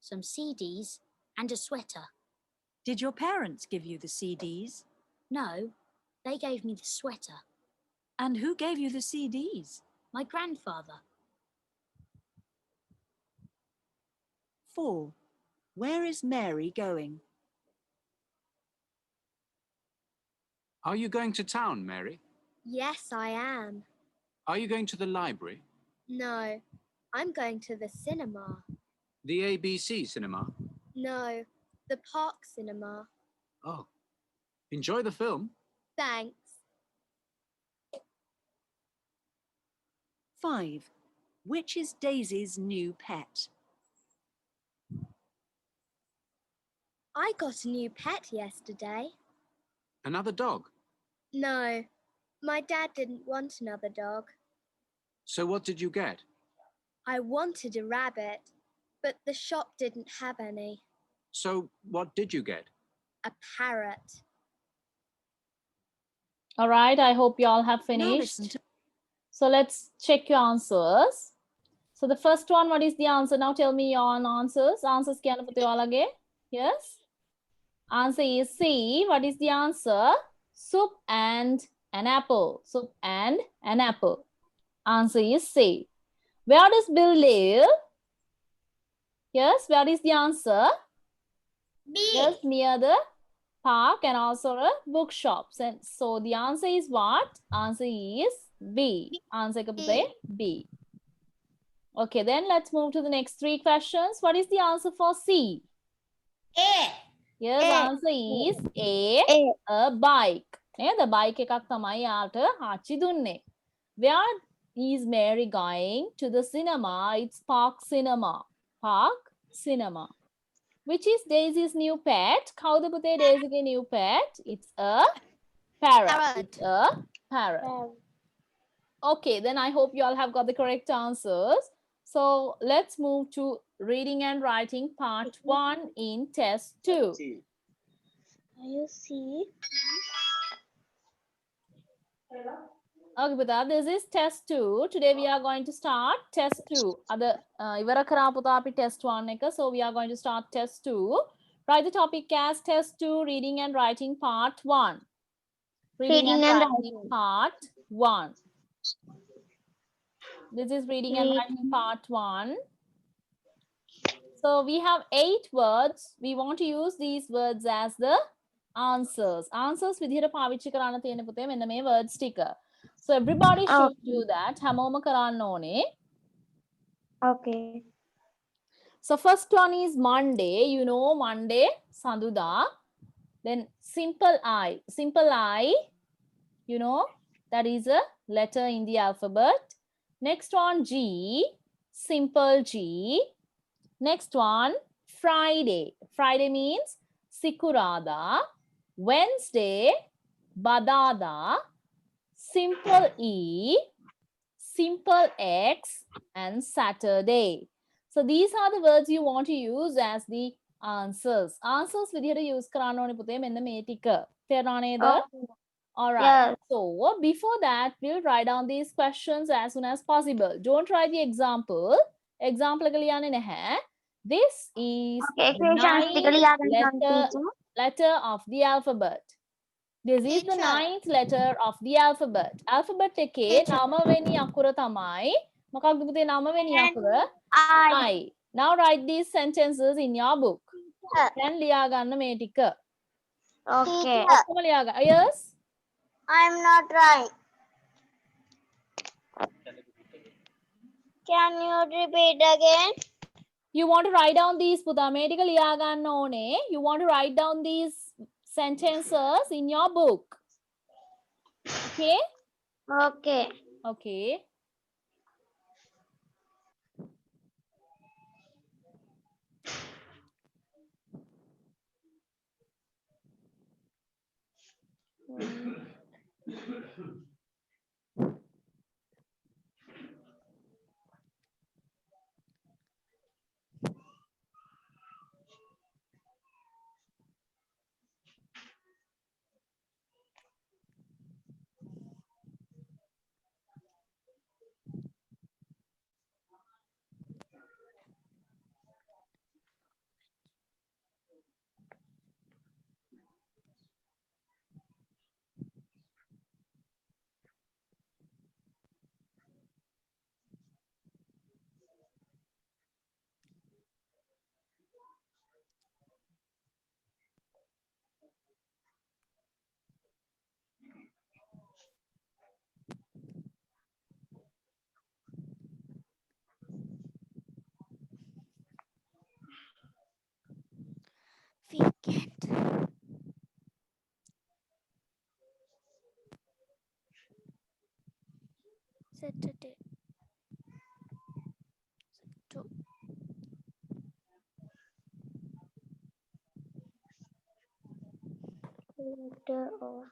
some CDs, and a sweater. Did your parents give you the CDs? No, they gave me the sweater. And who gave you the CDs? My grandfather. 4. Where is Mary going? Are you going to town, Mary? Yes, I am. Are you going to the library? No, I'm going to the cinema. The ABC cinema? No, the park cinema. Oh. Enjoy the film. Thanks. 5. Which is Daisy's new pet? I got a new pet yesterday. Another dog. No, my dad didn't want another dog. So what did you get? I wanted a rabbit, but the shop didn't have any. So what did you get? A parrot. All right, I hope you all have Now listen finished. to... So let's check your answers. So the first one, what is the answer? Now tell me your answers. Answers kya puthe wala ge? Yes. Answer is C. What is the answer? Soup and an apple. Soup and an apple. Answer is C. Where does Bill live? Yes, where is the answer? B. Yes, near the park and also a bookshop. So the answer is what? Answer is B. Answer is B. Okay, then let's move to the next three questions. What is the answer for C? A. Yes, A. answer is A. A. A bike. The bike එකක් තමයි යාට ආච්චි දුන්නේ. Where is Mary going? To the cinema. It's Park Cinema. Park Cinema. Which is Daisy's new pet? කවුද පුතේ Daisyගේ new pet? It's a parrot. Parrot. It's a parrot. Okay, then I hope you all have got the correct answers. So let's move to reading and writing part 1 in test 2. You see? Okay, Buddha, this is test 2. Today we are going to start test 2. Ivara kara puta api test 1 එක. So we are going to start test 2. Write the topic as test 2, reading and writing part 1. Reading and writing part 1. This is reading and writing part 1. So we have 8 words. We want to use these words as the answers. Answers විදිහට පාවිච්චි කරන්න තියෙන පුතේ මෙන්න මේ words ටික. So everybody should do that. හැමෝම කරන්න ඕනේ. Okay. So first one is Monday. You know Monday, Sanduda. Then simple I. Simple I, you know, that is a letter in the alphabet. Next one G. Simple G. Next one Friday. Friday means Sikurada. Wednesday, Badada. Simple E, simple X, and Saturday. So these are the words you want to use as the answers. Answers විදිහට use කරන්න ඕනේ පුතේ මෙන්න මේ ටික. තේරුණා නේද? All right. Yes. So before that, we'll write down these questions as soon as possible. Don't write the example. Example එක ලියන්නේ නැහැ. This is the ninth letter of the alphabet. This is the 9th letter of the alphabet. Alphabet එකේ නවවෙනි අකුර තමයි මොකක්ද පුතේ නවවෙනි අකුර? I. Now write these sentences in your book. Then ලියා ගන්න මේ ටික. Okay. ඔක්කොම ලියා ගන්න. Yes? I'm not right. Can you repeat again? You want to write down these පුතා මේ ටික ලියා ගන්න ඕනේ. You want to write down these sentences in your book. Okay? Okay. Okay. Weekend. Saturday. Letter of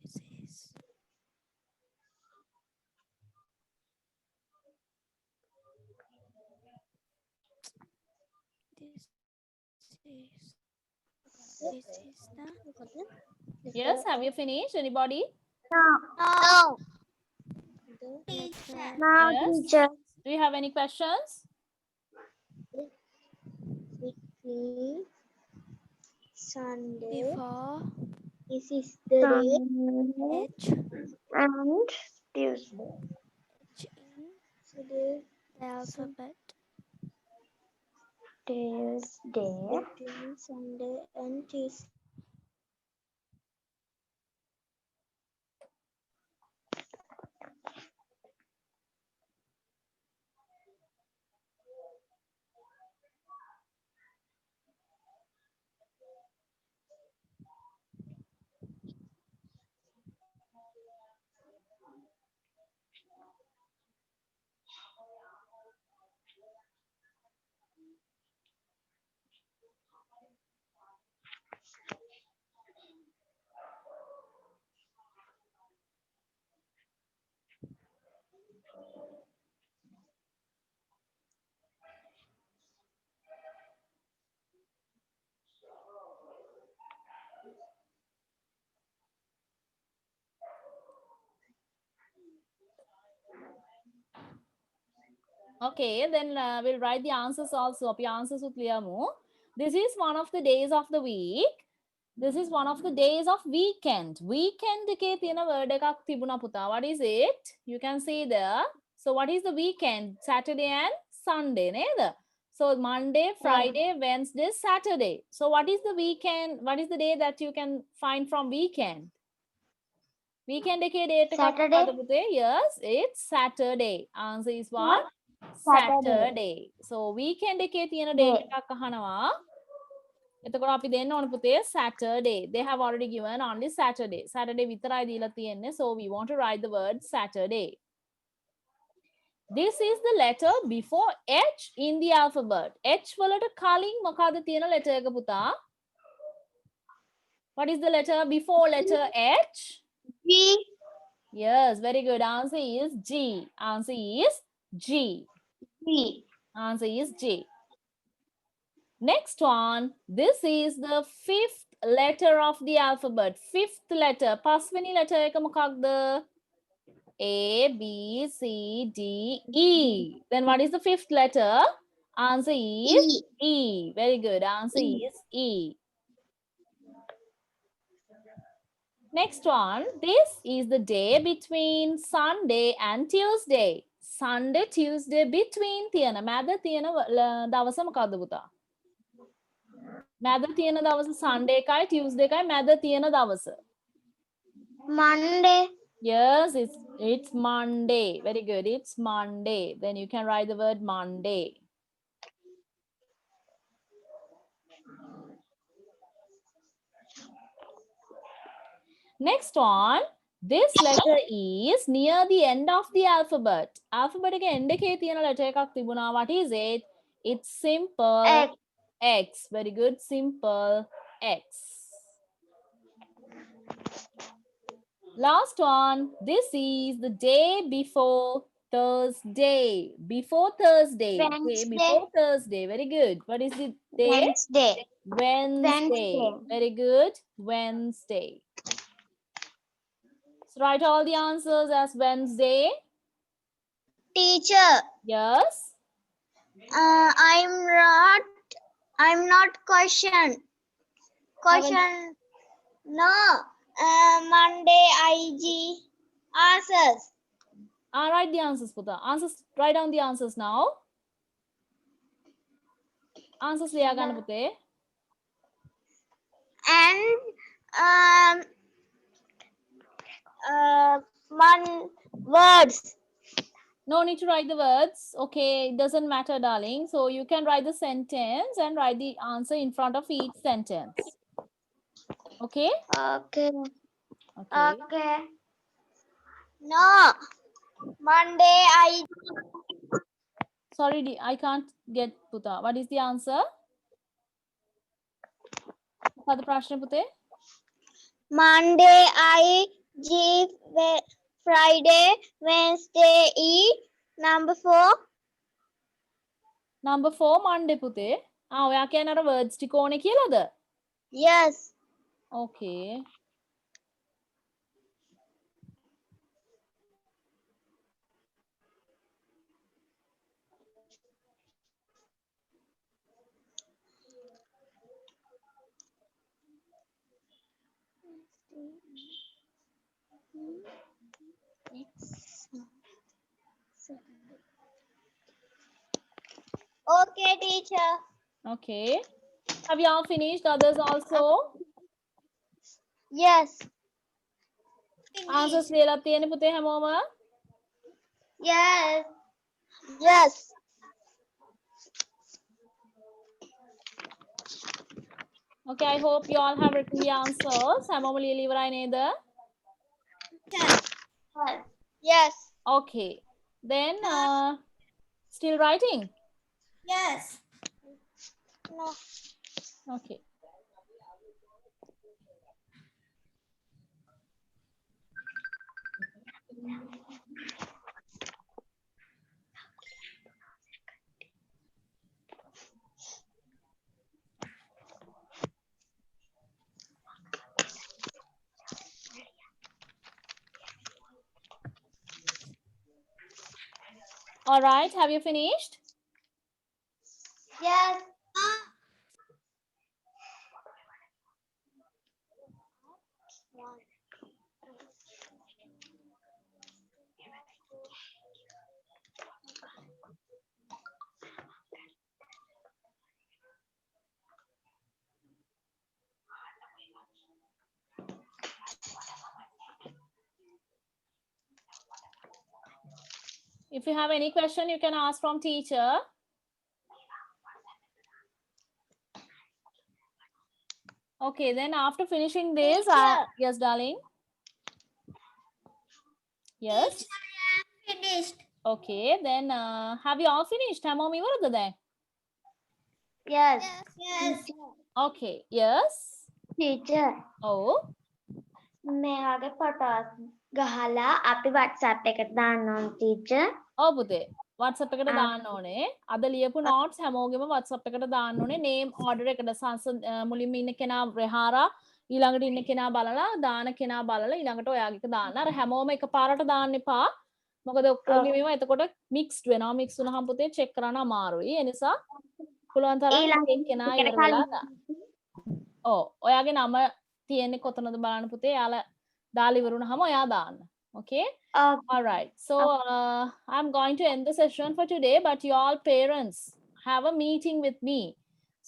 This is this is This is the Yes, have you finished? Anybody? no. Teacher. Now, Yes. teacher. Do you have any questions? Sunday. Before This is the day. H And Tuesday. H in the alphabet. Tuesday. Sunday and Tuesday. Okay, then we'll write the answers also. අපි answers ලියමු. This is one of the days of the week. This is one of the days of weekend. Weekend එකේ තියෙන word එකක් තිබුණා පුතා. What is it? You can see there. So what is the weekend? Saturday and Sunday නේද? So Monday, Friday, Wednesday, Saturday. So what is the weekend? What is the day that you can find from weekend? Weekend එකේ date එකක් Saturday. මොකක්ද පුතේ? Yes, it's Saturday. Answer is what? Saturday. So weekend එකේ තියෙන date එකක් අහනවා. එතකොට අපි දෙන්න ඕන පුතේ Saturday. They have already given only Saturday. Saturday විතරයි දීලා තියෙන්නේ. So we want to write the word Saturday. This is the letter before H in the alphabet. H වලට කලින් මොකද්ද තියෙන letter එක පුතා? What is the letter before letter H? G. Yes, very good. Answer is G. Answer is G. G. Answer is G. Next one. This is the fifth letter of the alphabet. Fifth letter. පස්වෙනි letter එක මොකක්ද? A, B, C, D, E. Then what is the fifth letter? Answer is E. Very good. Answer is E. Next one. This is the day between Sunday and Tuesday. Sunday, Tuesday between තියෙන මැද තියෙන දවස මොකක්ද පුතා? මැද තියෙන දවස Sunday එකයි Tuesday එකයි මැද තියෙන දවස. Monday. Yes, it's Monday. Very good. It's Monday. Then you can write the word Monday. Next one. This letter is near the end of the alphabet. Alphabet එක end එකේ තියෙන letter එකක් තිබුණා. What is it? It's simple X. X. Very good. Simple X. Last one. This is the day before Thursday. Before Thursday. Day Wednesday. before Thursday. Very good. What is the day? Wednesday. Wednesday. Wednesday. Very good. Wednesday. So write all the answers as Wednesday. Teacher. Yes. I'm not question. Question. No. Monday IG answers. Write the answers, Puta. Answers. Write down the answers now. Answers liya gana Pute. And words. No need to write the words. Okay, it doesn't matter, darling. So you can write the sentence and write the answer in front of each sentence. Okay? Okay. Okay. Okay. No. Monday Sorry, I can't get Puta. What is the answer? What the prashna Pute? Monday IG Friday Wednesday E number 4. Number 4 Monday Pute. ඔයා කියන අර words ටික ඕනේ කියලාද? Yes. Okay. Okay, teacher. Okay. Have you all finished? Others also? Yes. Answers ලියලා තියෙන පුතේ හැමෝම? Yes. Yes. Okay, I hope you all have written the answers. හැමෝම ලියලා ඉවරයි නේද? Yes. Okay. Then still writing? Yes. No. Okay. All right, have you finished? Yes. If you have any question, you can ask from teacher. Okay, then after finishing this, yes, darling. Yes. Finished. Okay, then have you all finished? හැමෝම ඉවරද දැන්? Yes. Yes. Okay, yes. Teacher. Oh, මෙයාගේ photos ගහලා අපි WhatsApp එකට දාන්න ඕන teacher. ඔව් පුතේ. WhatsApp එකට දාන්න ඕනේ. අද ලියපු notes හැමෝගෙම WhatsApp එකට දාන්න ඕනේ. name order එකට මුලින්ම ඉන්න කෙනා රෙහාරා ඊළඟට ඉන්න කෙනා බලලා දාන කෙනා බලලා ඊළඟට ඔයාගේ එක දාන්න. අර හැමෝම එකපාරට දාන්න එපා. මොකද ඔක්කොගේ මේවා එතකොට mixed වෙනවා. mix වුණාම පුතේ check කරන්න අමාරුයි. ඒ නිසා පුළුවන් තරම් එක කෙනා ඉවර වෙලා දාන්න. ඔව්. ඔයාගේ නම තියෙන්නේ කොතනද බලන්න පුතේ. යාලා දාලා ඉවරුනහම ඔයා දාන්න. Okay? All right. So I'm going to end the session for today, but you all parents have a meeting with me.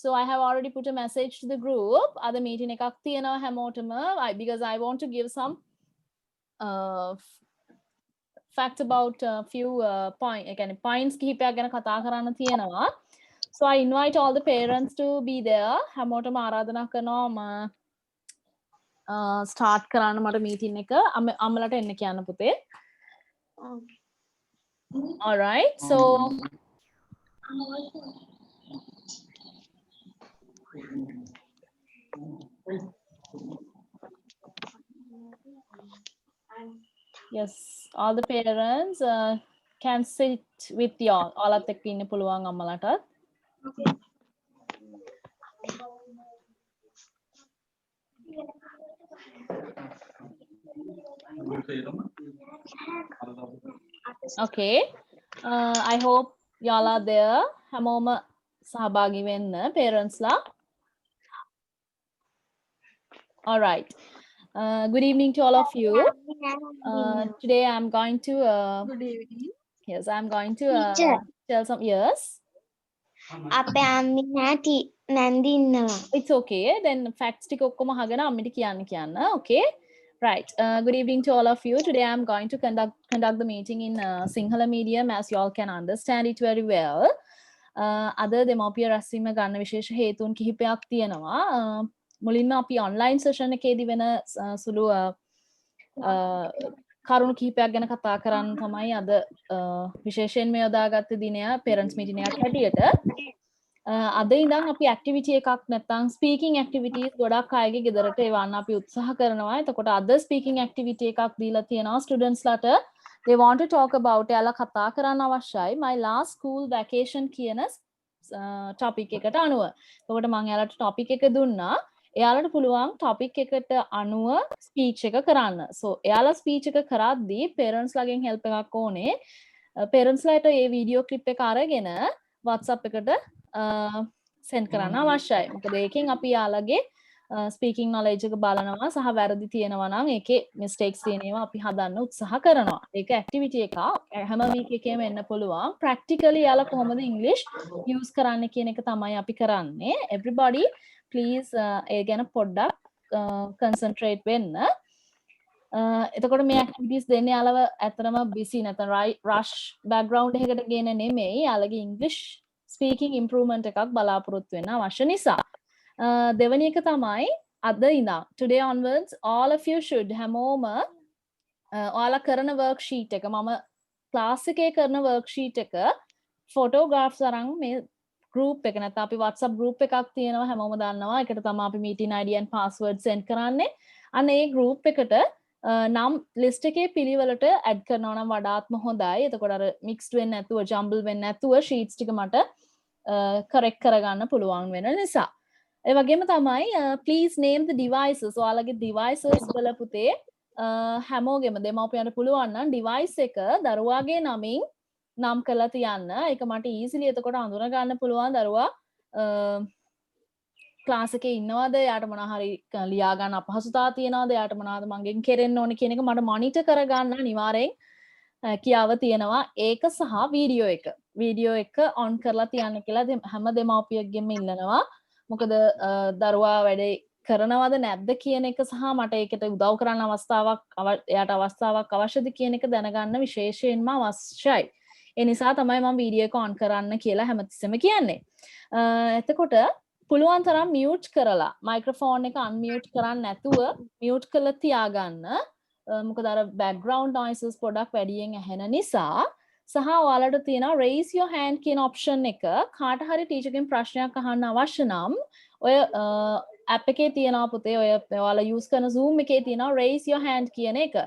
So I have already put a message to the group. Other meeting එකක් තියෙනවා හැමෝටම because I want to give some fact about a few points කිහිපයක් ගැන කතා කරන්න තියෙනවා. So I invite all the parents to be there. හැමෝටම ආරාධනා කරනවා start කරන්න මට meeting එක අම්මලට එන්න කියන්න පුතේ. All right. So yes, all the parents can sit with you all. ඔයාලත් එක්ක ඉන්න පුළුවන් අම්මලටත්. Okay. I hope y'all are there. හැමෝම සහභාගී වෙන්න parents ලා. All right. Good evening to all of you. Today I'm going to Good evening. yes, I'm going to Teacher. tell some yes. අපේ අම්මි නැටි නැන්දි ඉන්නවා. It's okay. Then facts ටික ඔක්කොම අහගෙන අම්මිට කියන්න. Okay. Right. Good evening to all of you. Today I'm going to conduct the meeting in Sinhala medium, as you all can understand it very well. අද දෙමව්පිය රැස්වීම ගන්න විශේෂ හේතුන් කිහිපයක් තියෙනවා. මුලින්ම අපි online session එකේදී වෙන සුළු කරුණු කිහිපයක් ගැන කතා කරන්න තමයි අද විශේෂයෙන්ම යොදාගත්ත දිනය parents meeting එකක් හැටියට. අද ඉඳන් අපි activity එකක් නැත්නම් speaking activities ගොඩක් අයගේ ගෙදරට එවන්න අපි උත්සාහ කරනවා. එතකොට අද speaking activity එකක් දීලා තියෙනවා students ලට. They want to talk about එයාලා කතා කරන්න අවශ්‍යයි my last school vacation කියන topic එකට අනුව. එතකොට මම එයාලට topic එක දුන්නා. එයාලට පුළුවන් topic එකට අනුව speech එක කරන්න. so එයාලා speech එක කරද්දී parents ලගෙන් help එකක් ඕනේ. parents ලට මේ video clip එක අරගෙන WhatsApp එකට send කරන්න අවශ්‍යයි. මොකද ඒකෙන් අපි යාළගේ speaking knowledge එක බලනවා සහ වැරදි තියෙනවා නම් ඒකේ mistakes තියෙනවා අපි හදන්න උත්සාහ කරනවා. ඒක activity එකක්. හැම week එකේම එන්න පුළුවන්. practically යාලා කොහොමද English use කරන්න කියන එක තමයි අපි කරන්නේ. everybody please ඒ ගැන පොඩ්ඩක් concentrate වෙන්න. එතකොට මේ activities දෙන්නේ යාලව ඇත්තටම busy නැත්නම් rush background එකකට ගෙන නෙමෙයි යාලගේ English speaking improvement එකක් බලාපොරොත්තු වෙන්න අවශ්‍ය නිසා. දෙවැනි එක තමයි අද ඉඳන් today onwards all of you should හැමෝම ඔයාලා කරන worksheet එක මම class එකේ කරන worksheet එක photographs අරන් මේ group එක නැත්නම් අපි WhatsApp group එකක් තියෙනවා හැමෝම දන්නවා. ඒකට තමයි අපි meeting ID and password send කරන්නේ. අන්න ඒ group එකට නම් list එකේ පිළිවෙලට add කරනවා නම් වඩාත්ම හොඳයි. එතකොට අර mixed වෙන්නේ නැතුව jumble වෙන්නේ නැතුව sheets ටික මට correct කරගන්න පුළුවන් වෙන නිසා. ඒ වගේම තමයි please name the devices. ඔයාලගේ devices වල පුතේ හැමෝගෙම දෙමව්පියන්ට පුළුවන් නම් device එක දරුවාගේ නමින් නම් කරලා තියන්න. ඒක මට easily එතකොට අඳුන ගන්න පුළුවන් දරුවා ක්ලාස් එකේ ඉන්නවද, යාට මොනවා හරි ලියා ගන්න අපහසුතාව තියනවද, යාට මොනවද මගෙන් කෙරෙන්න ඕනේ කියන එක මට මොනිටර් කරගන්න අනිවාර්යෙන් කියාව තියෙනවා. ඒක සහ වීඩියෝ එක on කරලා තියන්න කියලා හැම දෙමව්පියෙක්ගෙම ඉල්ලනවා. මොකද දරුවා වැඩේ කරනවද නැද්ද කියන එක සහ මට ඒකට උදව් කරන්න එයාට අවස්ථාවක් අවශ්‍යද කියන එක දැනගන්න විශේෂයෙන්ම අවශ්‍යයි. ඒ නිසා තමයි මම වීඩියෝ එක on කරන්න කියලා හැමතිස්සෙම කියන්නේ. එතකොට පුළුවන් තරම් mute කරලා මයික්‍රොෆෝන් එක unmute කරන්න නැතුව mute කරලා තියාගන්න. මොකද අර background noises පොඩක් වැඩියෙන් ඇහෙන නිසා. සහ ඔයාලට තියෙනවා raise your hand කියන option එක. කාට හරි teacher ගෙන් ප්‍රශ්නයක් අහන්න අවශ්‍ය නම් ඔය app එකේ තියෙනවා පුතේ ඔය ඔයාලා use කරන Zoom එකේ තියෙනවා raise your hand කියන එක.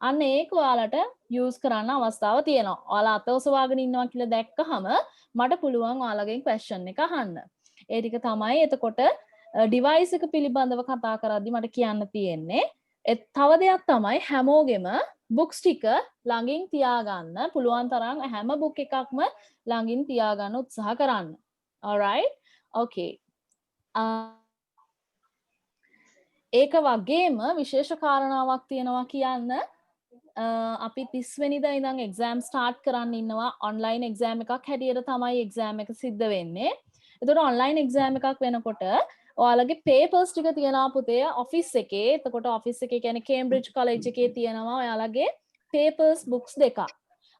අන්න ඒක ඔයාලට use කරන්න අවස්ථාව තියෙනවා. ඔයාලා අත ඔසවාගෙන ඉන්නවා කියලා දැක්කහම මට පුළුවන් ඔයාලගෙන් question එක අහන්න. ඒ ටික තමයි එතකොට device එක පිළිබඳව කතා කරද්දී මට කියන්න තියෙන්නේ. තව දෙයක් තමයි හැමෝගෙම books ටික ළඟින් තියාගන්න පුළුවන් තරම් හැම book එකක්ම ළඟින් තියාගන්න උත්සාහ කරන්න. alright okay ඒක වගේම විශේෂ කාරණාවක් තියෙනවා කියන්න. අපි 30 වෙනිදා ඉඳන් exam start කරන්න ඉන්නවා. online exam එකක් හැටියට තමයි exam එක සිද්ධ වෙන්නේ. එතකොට online exam එකක් වෙනකොට ඔයාලගේ papers ටික තියනවා පුතේ office එකේ. එතකොට office එකේ කියන්නේ Cambridge College එකේ තියෙනවා ඔයාලගේ papers books දෙකක්.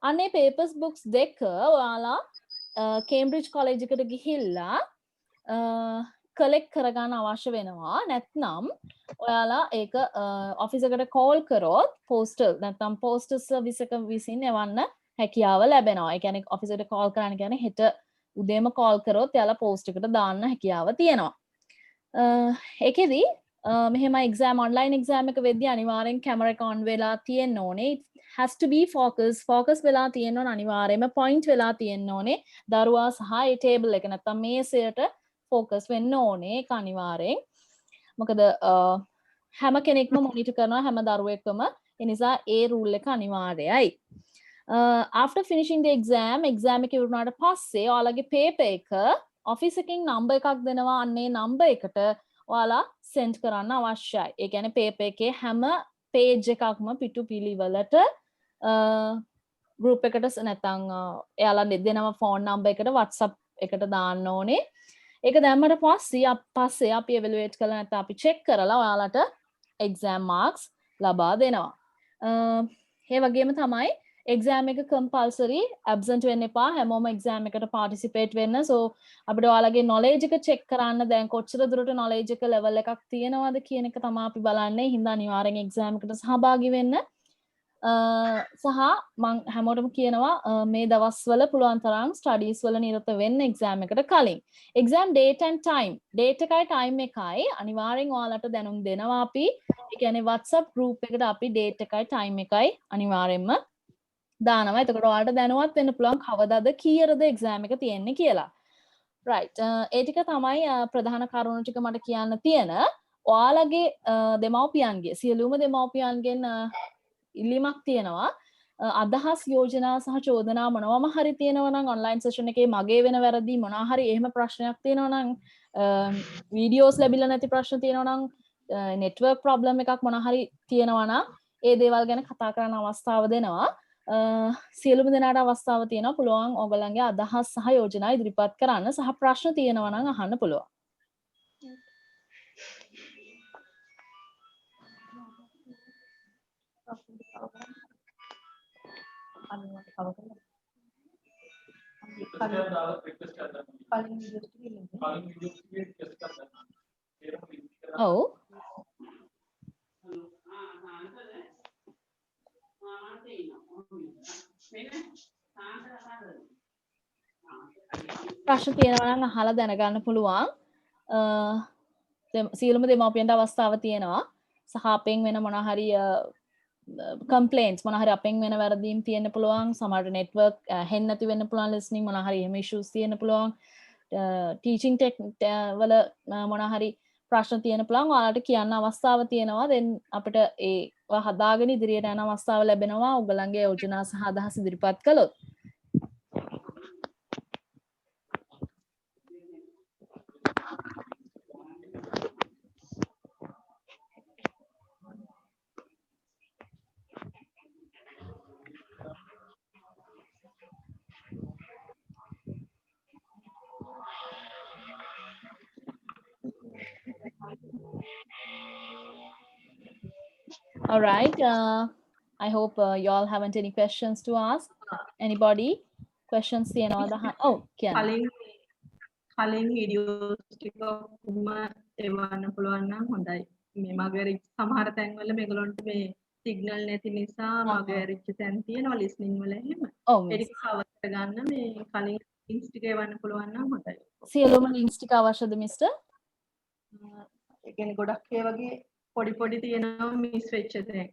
අනේ papers books දෙක ඔයාලා Cambridge College එකට ගිහිල්ලා collect කරගන්න අවශ්‍ය වෙනවා. නැත්නම් ඔයාලා ඒක office එකට call කරොත් postal නැත්නම් postal service එක විසින් එවන්න හැකියාව ලැබෙනවා. ඒ කියන්නේ office එකට call කරන්න කියන්නේ හෙට උදේම call කරොත් එයාලා post එකට දාන්න හැකියාව තියෙනවා. ඒකෙදි මෙහෙම exam online exam එක වෙද්දී අනිවාර්යෙන් camera එක on වෙලා තියෙන්න ඕනේ. It has to be focus වෙලා තියෙන්න ඕන අනිවාර්යයෙන්ම point වෙලා තියෙන්න ඕනේ. දරුවා සහ ඒ table එක නැත්නම් මේසයට focus වෙන්න ඕනේ. ඒක අනිවාර්යෙන්. මොකද හැම කෙනෙක්ම monitor කරනවා හැම දරුවෙක්ම. ඒ නිසා ඒ rule එක අනිවාර්යයි. After finishing the exam එක ඉවරනාට පස්සේ ඔයාලගේ paper එක office එකකින් number එකක් දෙනවා. අන්නේ number එකට ඔයාලා send කරන්න අවශ්‍යයි. ඒ කියන්නේ paper එකේ හැම page එකක්ම පිටු පිළිවෙලට group එකට නැත්නම් එයාලා දෙනවා phone number එකට WhatsApp එකට දාන්න ඕනේ. ඒක දැම්මට පස්සේ අපි evaluate කරලා නැත්නම් අපි check කරලා ඔයාලට exam marks ලබා දෙනවා. ඒ වගේම තමයි exam එක compulsory absent වෙන්න එපා. හැමෝම exam එකට participate වෙන්න. so අපිට ඔයාලගේ knowledge එක check කරන්න දැන් කොච්චර දුරට knowledge එක level එකක් තියෙනවද කියන එක තමයි අපි බලන්නේ. හින්දා අනිවාර්යෙන් exam එකට සහභාගී වෙන්න. සහ මම හැමෝටම කියනවා මේ දවස්වල පුළුවන් තරම් studies වල නිරත වෙන්න exam එකට කලින්. exam date and time. date එකයි time එකයි අනිවාර්යෙන් ඔයාලට දැනුම් දෙනවා අපි. ඒ කියන්නේ WhatsApp group එකට අපි date එකයි time එකයි අනිවාර්යෙන්ම දානවා. එතකොට ඔයාලට දැනුවත් වෙන්න පුළුවන් කවදාද කීයටද exam එක තියෙන්නේ කියලා. right. ඒ ටික තමයි ප්‍රධාන කරුණු ටික මට කියන්න තියෙන. ඔයාලගේ දෙමව්පියන්ගේ සියලුම දෙමව්පියන්ගෙන් ඉල්ලීමක් තියෙනවා අදහස් යෝජනා සහ චෝදනා මොනවම හරි තියෙනවා නම් ඔන්ලයින් සෙෂන් එකේ මගේ වෙන වැරදි මොනවා හරි එහෙම ප්‍රශ්නයක් තියෙනවා නම් වීඩියෝස් ලැබිලා නැති ප්‍රශ්න තියෙනවා නම් නෙට්වර්ක් ප්‍රොබ්ලම් එකක් මොනවා හරි තියෙනවා නම් ඒ දේවල් ගැන කතා කරන්න අවස්ථාව දෙනවා සියලුම දෙනාට අවස්ථාව තියෙනවා පුළුවන් ඔයගලන්ගේ අදහස් සහ යෝජනා ඉදිරිපත් කරන්න සහ ප්‍රශ්න තියෙනවා නම් අහන්න පුළුවන් ඔව් ප්‍රශ්න තියෙනවා නම් අහලා දැනගන්න පුළුවන් සියලුම දෙමාපියන්ට අවස්ථාව තියෙනවා සහ අපෙන් වෙන මොනවා හරි කම්ප්ලේන්ට්ස් මොනවා හරි අපෙන් වෙන වැරදීම් තියෙන්න පුළුවන් සමහරට නෙට්වර්ක් හෙන්න නැති වෙන්න පුළුවන් ලිස්නින් මොනවා හරි එහෙම ඉෂුස් තියෙන්න පුළුවන් ටීචින් ටෙක් වල මොනවා හරි ප්‍රශ්න තියෙන්න පුළුවන් ඔයාලට කියන්න අවස්ථාව තියෙනවා then අපිට ඒ හදාගෙන ඉදිරියට යන අවස්ථාව ලැබෙනවා ඔයගලන්ගේ යෝජනා සහ අදහස් ඉදිරිපත් කළොත් All right. I hope you all haven't any questions to ask. Anybody? Questions? Oh, කලින් වීඩියෝස් ටික කොහොම එවන්න පුළුවන් නම් හොඳයි. මේ මගේ සමහර තැන්වල මේගොල්ලන්ට මේ සිග්නල් නැති නිසා මගේ රිච් තැන් තියෙනවා ලිස්නින් වල එහෙම. ඒක කවර් කරගන්න මේ කලින් ලින්ක්ස් ටික එවන්න පුළුවන් නම් හොඳයි. සියලුම ලින්ක්ස් ටික අවශ්‍යද මිස්ටර්? ඒ කියන්නේ ගොඩක් ඒ වගේ පොඩි තියෙනවා මිස් වෙච්ච තැන්.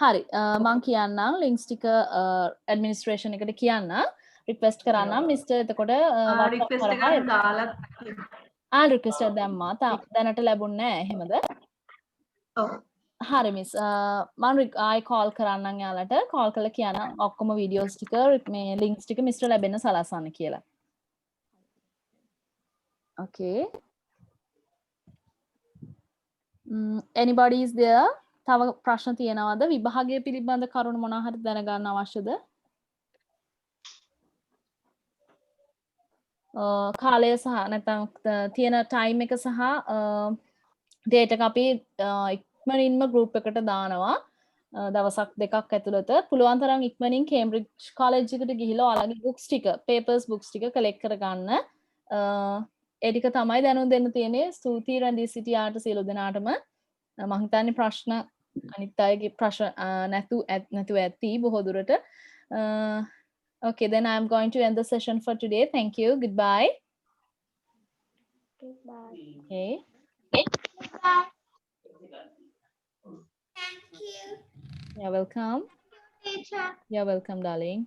හරි මං කියන්නම් ලින්ක්ස් ටික ඇඩ්මිනිස්ට්‍රේෂන් එකට කියන්න රික්වෙස්ට් කරන්නම් මිස්ටර් එතකොට රික්වෙස්ට් එකක් දාලා රික්වෙස්ට් එකක් දැම්මා දැනට ලැබුණේ නැහැ එහෙමද? ඔව්. හරි මිස් මම ආයි කෝල් කරන්නම් යාලට කෝල් කරලා කියන්න ඔක්කොම වීඩියෝස් ටික මේ ලින්ක්ස් ටික මිස්ටර් ලැබෙන්න සලස්වන්න කියලා. Okay. Anybody is there? තව ප්‍රශ්න තියෙනවද? විභාගය පිළිබඳ කරුණු මොනවා හරි දැනගන්න අවශ්‍යද? කාලය සහ නැත්නම් තියෙන ටයිම් එක සහ ඩේට් එක අපි ඉක්මනින්ම ගෲප් එකට දානවා. දවසක් දෙකක් ඇතුළත පුළුවන් තරම් ඉක්මනින් කේම්බ්‍රිජ් කොලෙජ් එකට ගිහිල්ලා ඔයාලගේ බුක්ස් ටික, පේපර්ස් බුක්ස් ටික කලෙක්ට් කරගන්න. ඒ ටික තමයි දැනුම් දෙන්න තියෙන්නේ. ස්තුතියි රන්දී සිටියාට සියලු දෙනාටම. මම හිතන්නේ ප්‍රශ්න අනිත් අයගේ ප්‍රශ්න නැතු ඇති බොහෝ දුරට. Okay, then I'm going to end the session for today. Thank you. Goodbye. Goodbye. Okay. Thank you. You're welcome. Teacher. You're welcome, darling.